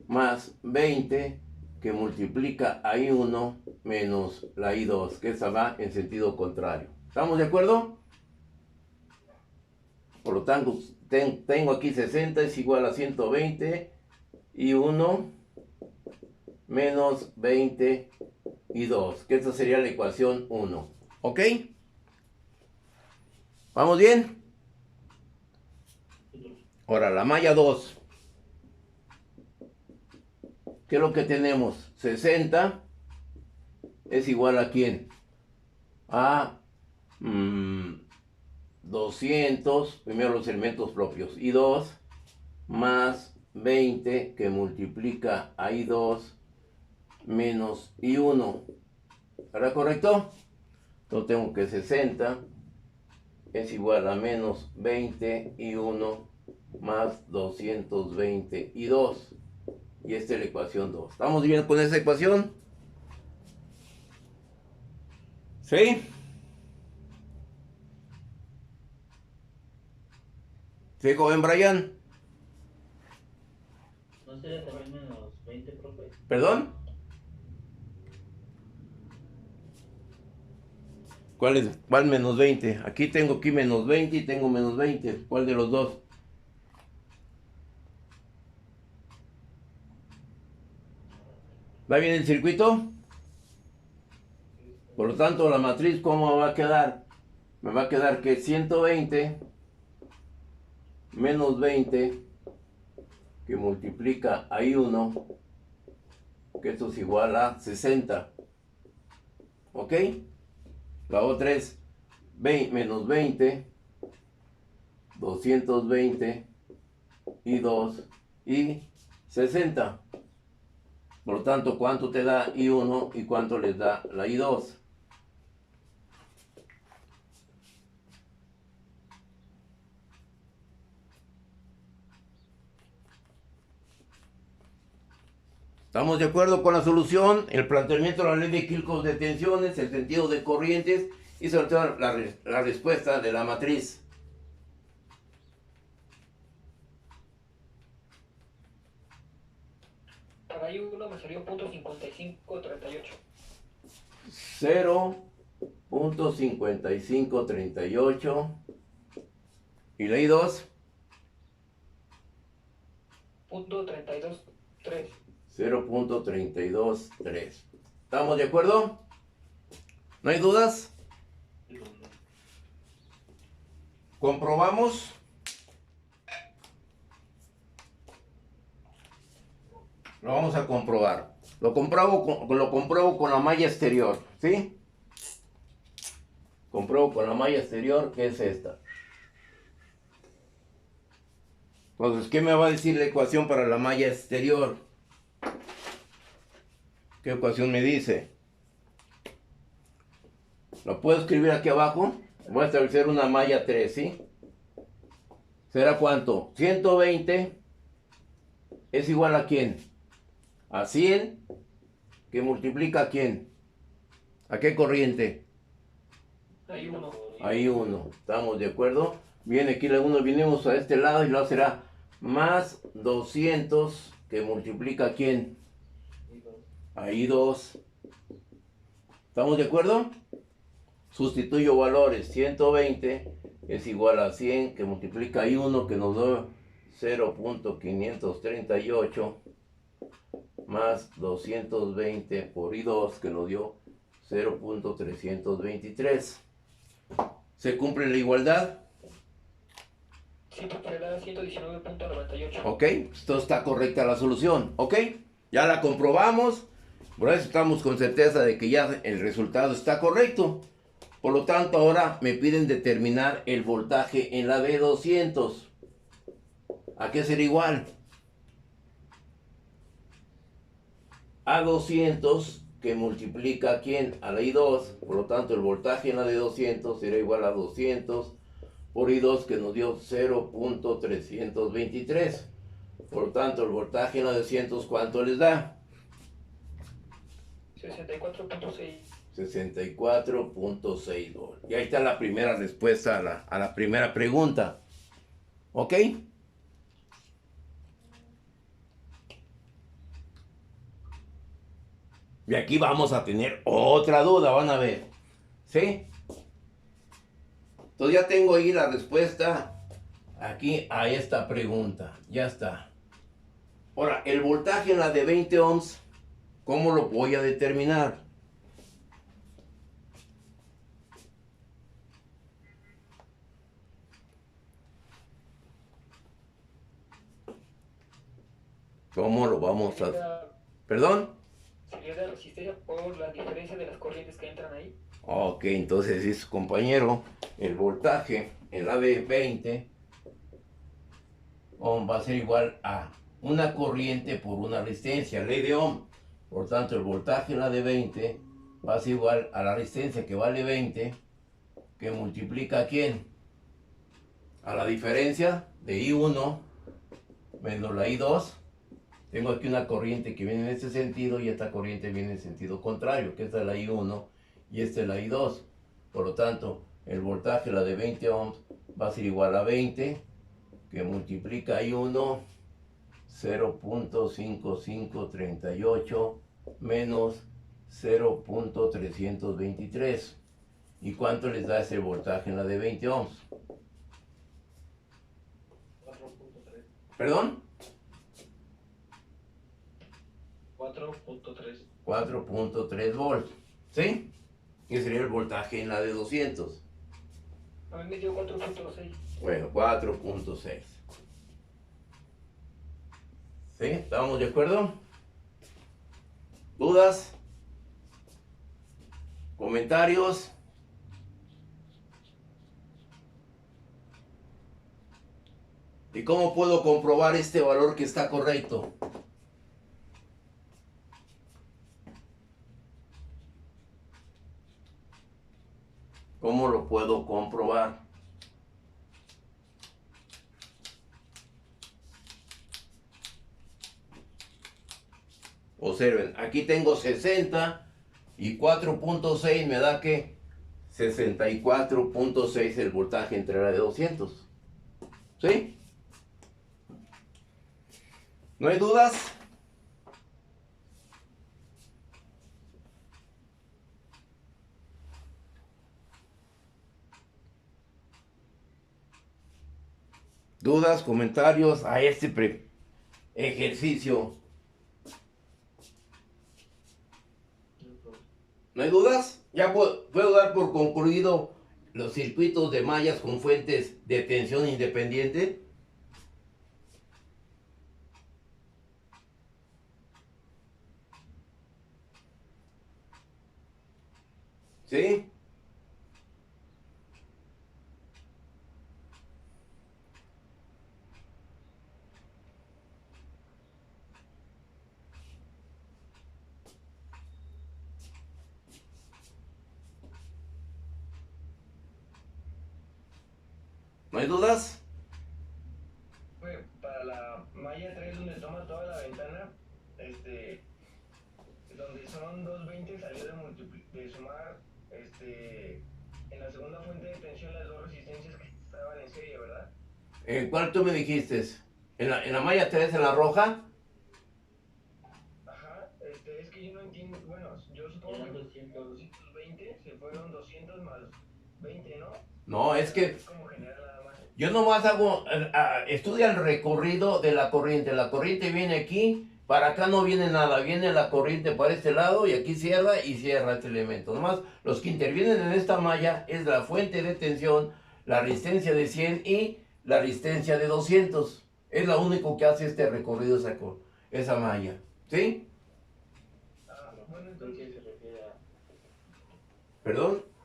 más 20, que multiplica a I1, menos la I2, que esa va en sentido contrario. ¿Estamos de acuerdo? Por lo tanto, tengo aquí 60 es igual a 120, I1, menos 20, I2, que esta sería la ecuación 1. ¿Ok? ¿Vamos bien? Ahora, la malla 2. ¿Qué es lo que tenemos? 60 es igual a ¿quién? A 200, primero los elementos propios, I2, más 20, que multiplica a I2, menos I1. ¿Era correcto? Entonces tengo que 60 es igual a menos 20 I1 más 220 I2. Y esta es la ecuación 2. ¿Estamos bien con esa ecuación? ¿Sí? ¿Sí, joven Brian? ¿No sería también menos 20, profe? ¿Perdón? ¿Cuál menos 20? Aquí tengo menos 20 y tengo menos 20. ¿Cuál de los dos? ¿Va bien el circuito? Por lo tanto, la matriz, ¿cómo va a quedar? Me va a quedar que 120 menos 20, que multiplica a I1, que esto es igual a 60. ¿Ok? La otra es menos 20, 220, I2 y 60. Por lo tanto, ¿cuánto te da I1 y cuánto les da la I2? ¿Estamos de acuerdo con la solución? El planteamiento de la ley de Kirchhoff de tensiones, el sentido de corrientes y sobre todo la respuesta de la matriz. Para I1 me salió .5538. 0.5538. ¿Y la I2? .323. 0.323. ¿Estamos de acuerdo? ¿No hay dudas? ¿Comprobamos? Lo vamos a comprobar. Lo compruebo con la malla exterior, ¿sí? Compruebo con la malla exterior, que es esta. Entonces, ¿qué me va a decir la ecuación para la malla exterior? ¿Qué ecuación me dice? ¿Lo puedo escribir aquí abajo? Voy a establecer una malla 3, ¿sí? ¿Será cuánto? 120 es igual a ¿quién? A 100, que multiplica ¿a quién? ¿A qué corriente? I1. A I1. ¿Estamos de acuerdo? Viene aquí la 1, vinimos a este lado y luego será más 200, que multiplica ¿a quién? A I2. ¿Estamos de acuerdo? Sustituyo valores. 120 es igual a 100, que multiplica I1, que nos da 0.538, más 220 por I2, que nos dio 0.323. ¿Se cumple la igualdad? Sí, porque da 119.98. Ok, esto está correcta la solución. Ok, ya la comprobamos. Por eso estamos con certeza de que ya el resultado está correcto. Por lo tanto, ahora me piden determinar el voltaje en la D200. ¿A qué será igual? A 200, que multiplica ¿a quién? A la I2. Por lo tanto, el voltaje en la D200 será igual a 200 por I2, que nos dio 0.323. Por lo tanto, el voltaje en la D200, ¿cuánto les da? 64.6. 64.6 volts. Y ahí está la primera respuesta a la primera pregunta. ¿Ok? Y aquí vamos a tener otra duda, van a ver. ¿Sí? Entonces ya tengo ahí la respuesta aquí a esta pregunta. Ya está. Ahora, el voltaje en la de 20 ohms, ¿cómo lo voy a determinar? ¿Cómo lo vamos a...? ¿Perdón? Sería la resistencia por la diferencia de las corrientes que entran ahí. Ok, entonces dice compañero, el voltaje en la de 20 ohm va a ser igual a una corriente por una resistencia, ley de Ohm. Por tanto, el voltaje en la de 20 va a ser igual a la resistencia, que vale 20, que multiplica ¿a quién? A la diferencia de I1 menos la I2. Tengo aquí una corriente que viene en este sentido y esta corriente viene en sentido contrario, que esta es la I1 y esta es la I2. Por lo tanto, el voltaje, la de 20 ohms, va a ser igual a 20, que multiplica I1, 0.5538 menos 0.323. ¿Y cuánto les da ese voltaje en la de 20 ohms? 4.3. ¿Perdón? 4.3. 4.3 volts. ¿Sí? Que sería el voltaje en la de 200. A mí me dio 4.6. Bueno, 4.6. ¿Sí? ¿Estamos de acuerdo? ¿Dudas? ¿Comentarios? ¿Y cómo puedo comprobar este valor que está correcto? ¿Cómo lo puedo comprobar? Observen, aquí tengo 60 y 4.6 me da que 64.6 el voltaje entre la de 200. ¿Sí? ¿No hay dudas? ¿Dudas, comentarios a este ejercicio? ¿No hay dudas? Ya puedo dar por concluido los circuitos de mallas con fuentes de tensión independiente. ¿Sí? ¿No hay dudas? Para la malla 3 donde toma toda la ventana, donde son 220 salió de sumar, en la segunda fuente de tensión las dos resistencias que estaban en serie, ¿verdad? ¿En cuál tú me dijiste? ¿En la malla 3, en la roja? Ajá, es que yo no entiendo, bueno, yo supongo Eran que 220. se fueron 200 más 20, ¿no? No, es que Es como general nada más. yo nomás estudia el recorrido de la corriente. La corriente viene aquí, para acá no viene nada. Viene la corriente para este lado y aquí cierra y cierra este elemento. Nomás los que intervienen en esta malla es la fuente de tensión, la resistencia de 100 y la resistencia de 200. Es lo único que hace este recorrido, esa malla. ¿Sí? Bueno, Entonces entonces, se refiere a... ¿Perdón?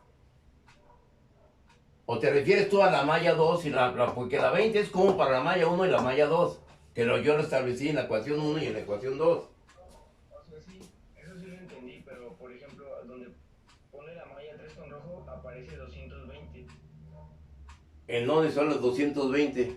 ¿O te refieres tú a la malla 2 y porque la 20 es como para la malla 1 y la malla 2? Que yo lo establecí en la ecuación 1 y en la ecuación 2. o sea, sí, eso sí lo entendí, pero por ejemplo, donde pone la malla 3 con rojo, aparece 220. ¿En dónde son los 220?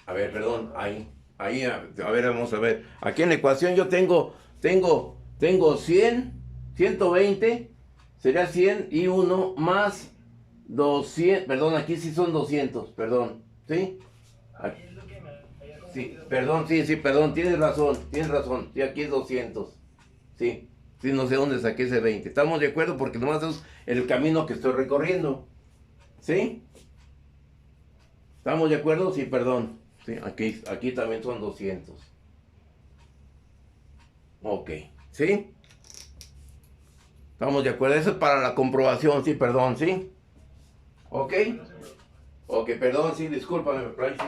A ver, perdón, ahí, a ver, vamos a ver. Aquí en la ecuación yo tengo 100, 120, sería 100 y 1 más 200, perdón, aquí sí son 200, perdón, ¿sí? Ahí es lo que me había Sí, confundido. perdón, sí, perdón, tienes razón, sí, aquí es 200, sí, no sé dónde saqué ese 20, ¿estamos de acuerdo? Porque nomás es el camino que estoy recorriendo, ¿sí? ¿Estamos de acuerdo? Sí, perdón, sí, aquí también son 200, ok, ¿sí? ¿Estamos de acuerdo? Eso es para la comprobación, sí, perdón, ¿sí? Ok, ok, perdón, sí, discúlpame, pero ahí sí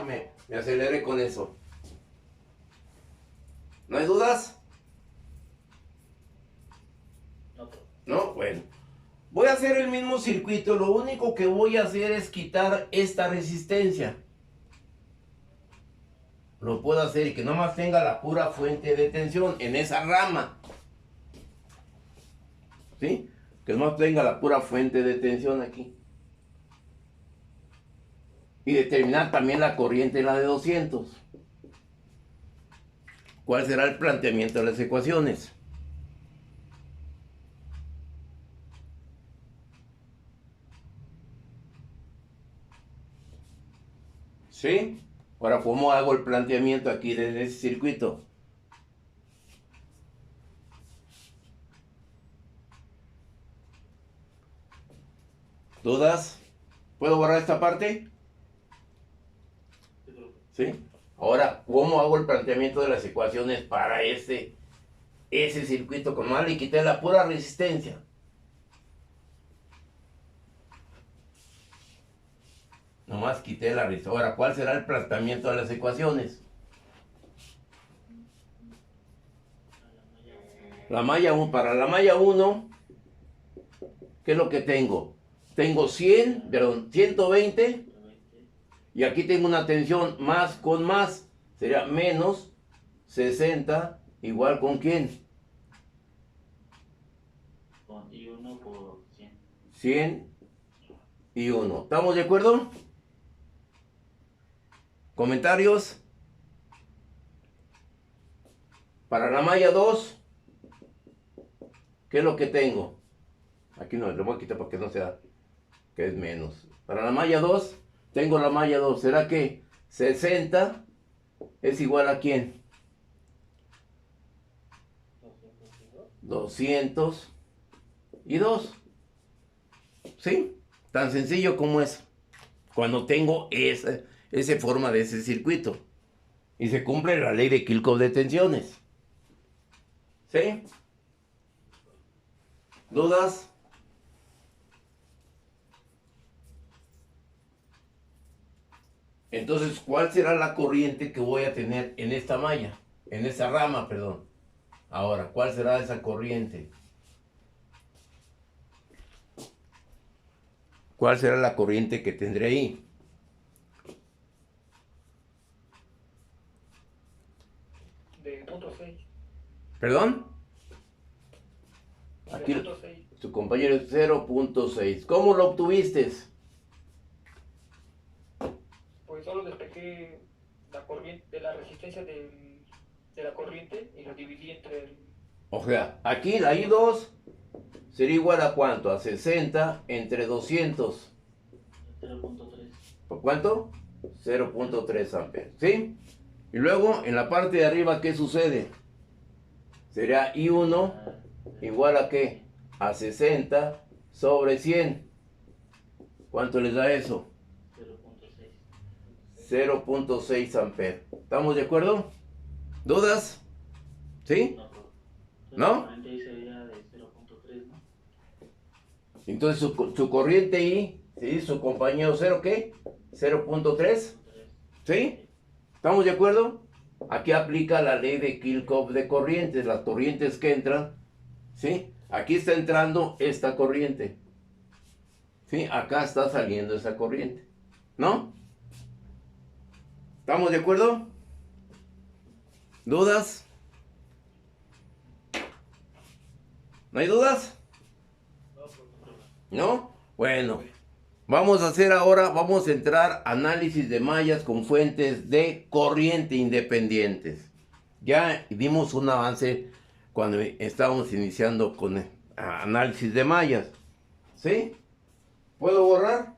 me aceleré con eso. ¿No hay dudas? No, pero... ¿No? Bueno. Voy a hacer el mismo circuito, lo único que voy a hacer es quitar esta resistencia. Lo puedo hacer y que nomás tenga la pura fuente de tensión en esa rama. ¿Sí? Que nomás tenga la pura fuente de tensión aquí. Y determinar también la corriente, la de 200. ¿Cuál será el planteamiento de las ecuaciones? ¿Sí? Ahora, ¿cómo hago el planteamiento aquí de ese circuito? ¿Dudas? ¿Puedo borrar esta parte? ¿Sí? Ahora, ¿cómo hago el planteamiento de las ecuaciones para ese circuito? Como le quité la pura resistencia. Nomás quité la resistencia. Ahora, ¿cuál será el planteamiento de las ecuaciones? Para la malla 1, ¿qué es lo que tengo? Tengo 120, y aquí tengo una tensión más con más, sería menos 60, igual con quién? Con I1 por 100. 101. ¿Estamos de acuerdo? ¿Comentarios? Para la malla 2, ¿qué es lo que tengo? Aquí no, le voy a quitar para que no sea, que es menos. Para la malla 2, tengo la malla 2. ¿Será que 60 es igual a quién? 202. ¿Sí? Tan sencillo como es. Cuando tengo esa forma de ese circuito. Y se cumple la ley de Kirchhoff de tensiones. ¿Sí? ¿Dudas? Entonces, ¿cuál será la corriente que voy a tener en esta malla? En esa rama, perdón. Ahora, ¿cuál será esa corriente? ¿Cuál será la corriente que tendré ahí? De punto 6. ¿Perdón? De Aquí punto 6. tu compañero es 0.6. ¿Cómo lo obtuviste? Pues solo despejé la corriente, de la resistencia de la corriente y lo dividí entre el... O sea, aquí la I2 sería igual a ¿cuánto? A 60 entre 200. 0.3. ¿Por cuánto? 0.3 amperes. ¿Sí? Y luego, en la parte de arriba, ¿qué sucede? Sería I1 igual a ¿qué? A 60 sobre 100. ¿Cuánto les da eso? 0.6. 0.6 amperes. ¿Estamos de acuerdo? ¿Dudas? ¿Sí? No, ¿No? pero la corriente ahí sería de 0.3, ¿no? Entonces su corriente I, ¿sí? Su compañero 0, ¿qué? 0.3. ¿Sí? ¿Estamos de acuerdo? Aquí aplica la ley de Kirchhoff de corrientes, las corrientes que entran, ¿sí? Aquí está entrando esta corriente, ¿sí? Acá está saliendo esa corriente, ¿no? ¿Estamos de acuerdo? ¿Dudas? ¿No hay dudas? ¿No? Bueno, vamos a hacer ahora, vamos a entrar análisis de mallas con fuentes de corriente independientes. Ya dimos un avance cuando estábamos iniciando con análisis de mallas. ¿Sí? ¿Puedo borrar?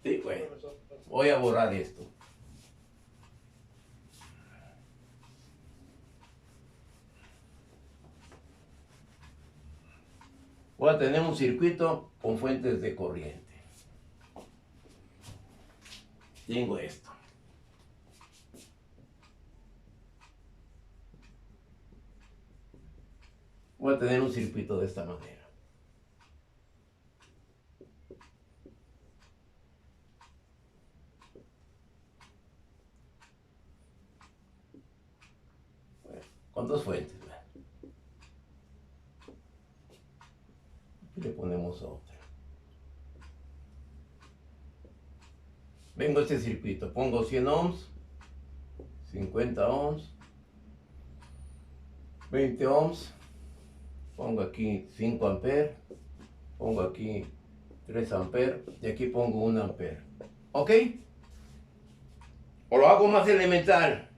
Sí, bueno. Voy a borrar esto. Voy a tener un circuito con fuentes de corriente. Tengo esto. Voy a tener un circuito de esta manera. Bueno, con dos fuentes. Aquí le ponemos otra. Vengo a este circuito, pongo 100 ohms, 50 ohms, 20 ohms, pongo aquí 5 amperes, pongo aquí 3 amperes y aquí pongo 1 ampere. ¿Ok? ¿O lo hago más elemental?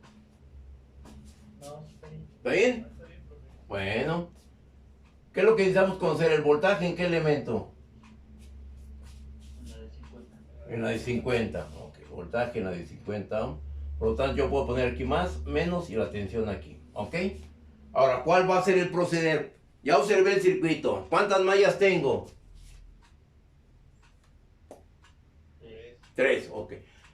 No, está bien. ¿Está bien? Está bien, profe. Bueno. ¿Qué es lo que necesitamos conocer? ¿El voltaje en qué elemento? En la de 50. En la de 50. Ok, voltaje en la de 50 ohms. Por lo tanto, yo puedo poner aquí más, menos y la tensión aquí. ¿Ok? Ahora, ¿cuál va a ser el proceder? Ya observé el circuito. ¿Cuántas mallas tengo? 3, ok.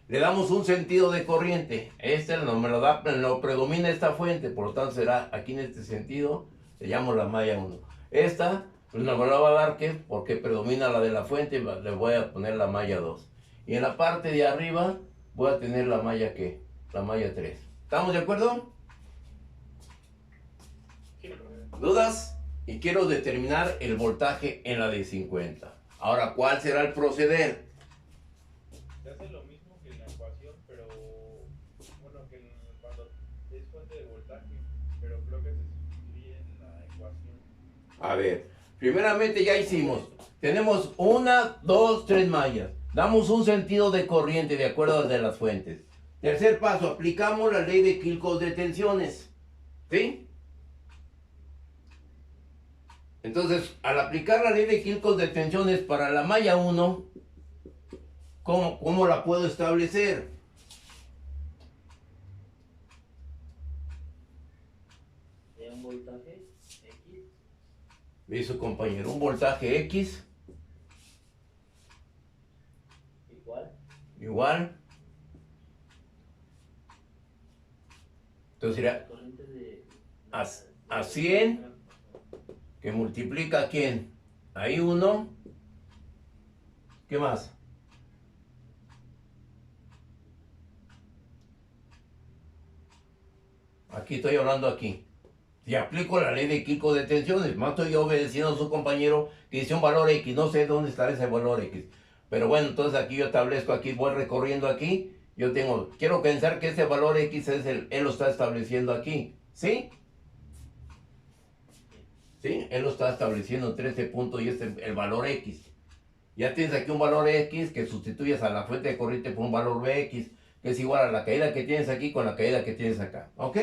Le damos un sentido de corriente. Este no me lo da, no predomina esta fuente, por lo tanto será aquí en este sentido, le llamo la malla 1. Esta, pues no me la va a dar, ¿qué? Porque predomina la de la fuente, le voy a poner la malla 2. Y en la parte de arriba voy a tener la malla, ¿qué? La malla 3. ¿Estamos de acuerdo? ¿Dudas? Y quiero determinar el voltaje en la de 50. Ahora, ¿cuál será el proceder? Se hace lo mismo que en la ecuación, pero bueno, cuando es fuente de voltaje, pero creo que se sustituye en la ecuación. A ver, primeramente ya hicimos. Tenemos 1, 2, 3 mallas. Damos un sentido de corriente de acuerdo a de las fuentes. Tercer paso, aplicamos la ley de Kirchhoff de tensiones. ¿Sí? Entonces, al aplicar la ley de Kirchhoff de tensiones para la malla 1, ¿cómo la puedo establecer? De un voltaje X. Dice su compañero, un voltaje X igual. Entonces sería Corriente de a 100 que multiplica a quién. Ahí 1. ¿Qué más? Aquí estoy hablando aquí. Si aplico la ley de Kirchhoff de tensiones, más estoy obedeciendo a su compañero que dice un valor X. No sé dónde está ese valor X. Pero bueno, entonces aquí yo establezco, aquí voy recorriendo aquí. Yo quiero pensar que ese valor X es él lo está estableciendo aquí. ¿Sí? ¿Sí? Él lo está estableciendo entre este punto y el valor X. Ya tienes aquí un valor X que sustituyes a la fuente de corriente por un valor Bx, que es igual a la caída que tienes aquí con la caída que tienes acá. ¿Ok?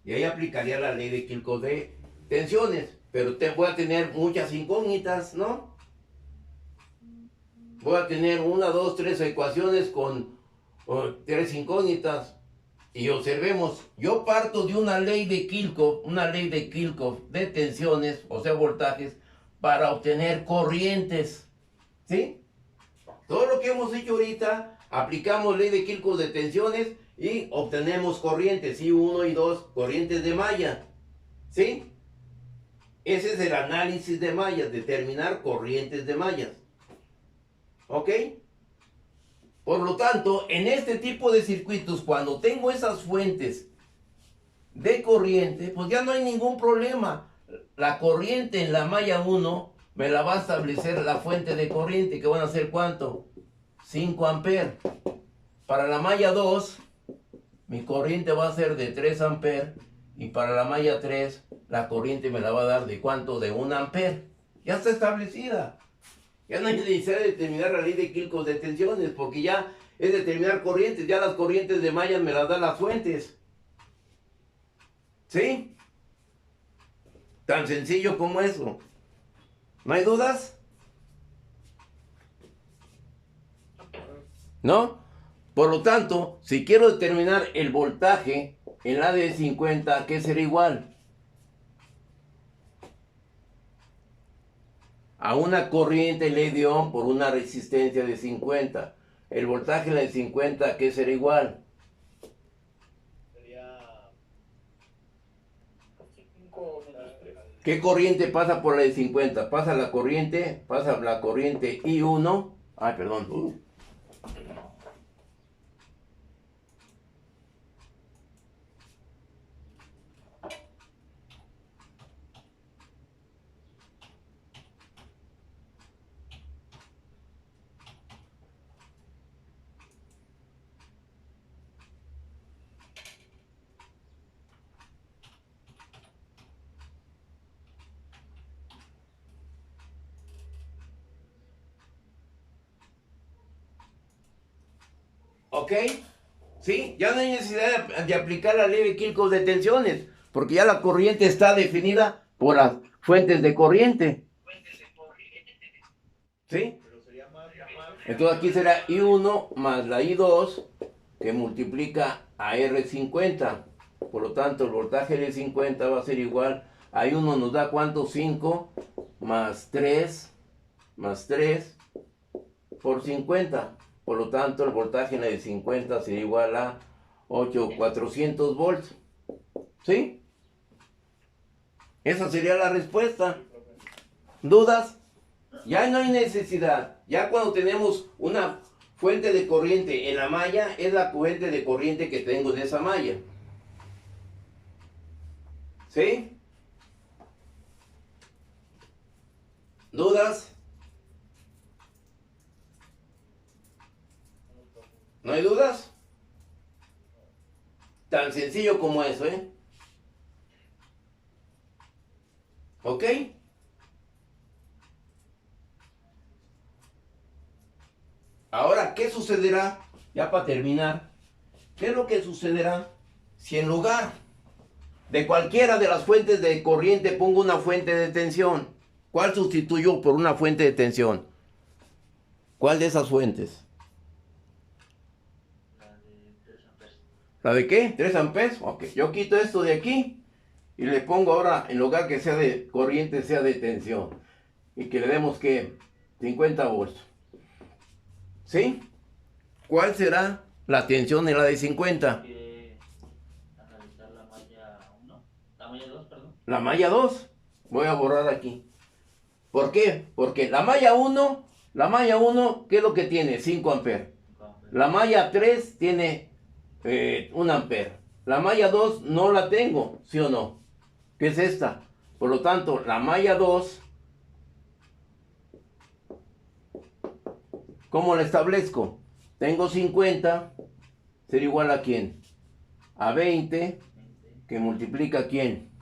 Y ahí aplicaría la ley de Kirchhoff de tensiones. Pero voy a tener muchas incógnitas, ¿no? Voy a tener 1, 2, 3 ecuaciones con 3 incógnitas. Y observemos, yo parto de una ley de Kirchhoff de tensiones, o sea, voltajes, para obtener corrientes. ¿Sí? Todo lo que hemos hecho ahorita, aplicamos ley de Kirchhoff de tensiones y obtenemos corrientes, I1 y 2, corrientes de malla. ¿Sí? Ese es el análisis de mallas, determinar corrientes de mallas. ¿Ok? Por lo tanto, en este tipo de circuitos, cuando tengo esas fuentes de corriente, pues ya no hay ningún problema. La corriente en la malla 1 me la va a establecer la fuente de corriente, que van a ser ¿cuánto? 5 amperes. Para la malla 2, mi corriente va a ser de 3 amperes. Y para la malla 3, la corriente me la va a dar de ¿cuánto? De 1 amper. Ya está establecida. Ya no hay necesidad de determinar la ley de Kirchhoff de tensiones, porque ya es determinar corrientes. Ya las corrientes de mallas me las dan las fuentes. ¿Sí? Tan sencillo como eso. ¿No hay dudas? ¿No? Por lo tanto, si quiero determinar el voltaje en la de 50, ¿qué será igual? A una corriente ley de Ohm por una resistencia de 50. El voltaje en la de 50, ¿qué será igual? Sería 5 menos 3. ¿Qué corriente pasa por la de 50? Pasa la corriente I1. Ay, perdón. ¿Ok? ¿Sí? Ya no hay necesidad de aplicar la ley de Kirchhoff de tensiones, porque ya la corriente está definida por las fuentes de corriente. ¿Sí? pero sería más Entonces aquí será I1 más la I2 que multiplica a R50. Por lo tanto, el voltaje de 50 va a ser igual a I1 nos da ¿cuánto? 5 más 3 por 50. Por lo tanto, el voltaje en la de 50 sería igual a 8,400 volts. ¿Sí? Esa sería la respuesta. ¿Dudas? Ya no hay necesidad. Ya cuando tenemos una fuente de corriente en la malla, es la fuente de corriente que tengo de esa malla. ¿Sí? ¿Dudas? ¿No hay dudas? Tan sencillo como eso, ¿eh? ¿Ok? Ahora, ¿qué sucederá? Ya para terminar, ¿qué es lo que sucederá si en lugar de cualquiera de las fuentes de corriente pongo una fuente de tensión? ¿Cuál sustituyo por una fuente de tensión? ¿Cuál de esas fuentes? La de 3 amperes. ¿La de qué? ¿3 amperes? Ok, yo quito esto de aquí y le pongo ahora, en lugar que sea de corriente, sea de tensión. Y que le demos, ¿qué? 50 volts. ¿Sí? ¿Cuál será la tensión en la de 50? Hay que analizar la malla 1, la malla 2, perdón. La malla 2. Voy a borrar aquí. ¿Por qué? Porque la malla 1, ¿qué es lo que tiene? 5 amperes. 5 amperes. La malla 3 tiene 1 ampere. La malla 2 no la tengo, ¿sí o no? ¿Qué es esta? Por lo tanto, la malla 2, ¿cómo la establezco? Tengo 50, será igual a ¿quién? A 20, 20. que multiplica ¿quién?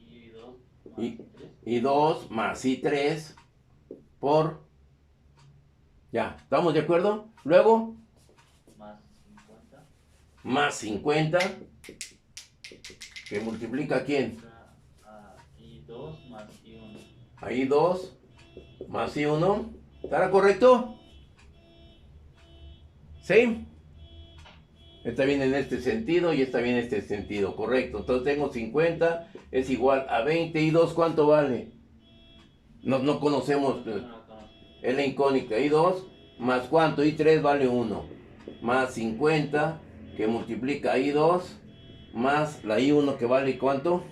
Y 2 más Y- 3. Y 2 más I3 por... Ya, ¿estamos de acuerdo? Luego, Más 50. más 50, que multiplica ¿quién? Y 2 más y 1. Ahí 2 más I1. ¿Estará correcto? ¿Sí? Esta viene en este sentido y esta viene en este sentido, correcto. Entonces tengo 50 es igual a 20 y 2, ¿cuánto vale? No conocemos, es la incógnita. Y 2 más cuánto, y 3 vale 1. Más 50 que multiplica I2 más la I1 que vale ¿cuánto?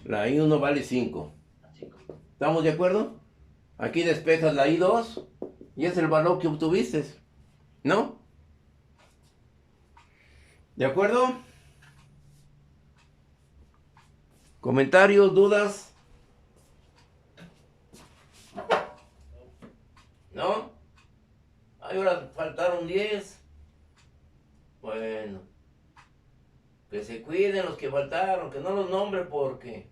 La I1 vale 5. 5. ¿Estamos de acuerdo? Aquí despejas la I2 y es el valor que obtuviste, ¿no? ¿De acuerdo? ¿Comentarios, dudas? ¿No? Ay, ahora faltaron 10. Bueno. Que se cuiden los que faltaron, que no los nombre porque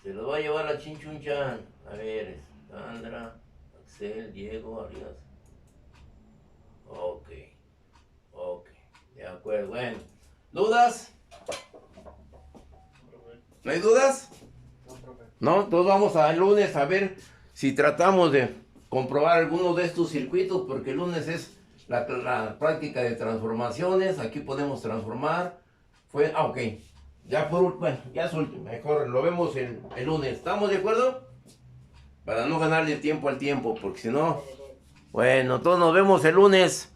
se los va a llevar la Chinchunchan. A ver, Sandra, Axel, Diego, Arias. Ok. De acuerdo, bueno. ¿Dudas? ¿No hay dudas? No, profe. No, entonces vamos al lunes a ver si tratamos de comprobar algunos de estos circuitos, porque el lunes es la práctica de transformaciones. Aquí podemos transformar. Ok. Ya bueno, ya es último. Mejor lo vemos el lunes. ¿Estamos de acuerdo? Para no ganarle tiempo al tiempo, porque si no... Bueno, entonces nos vemos el lunes.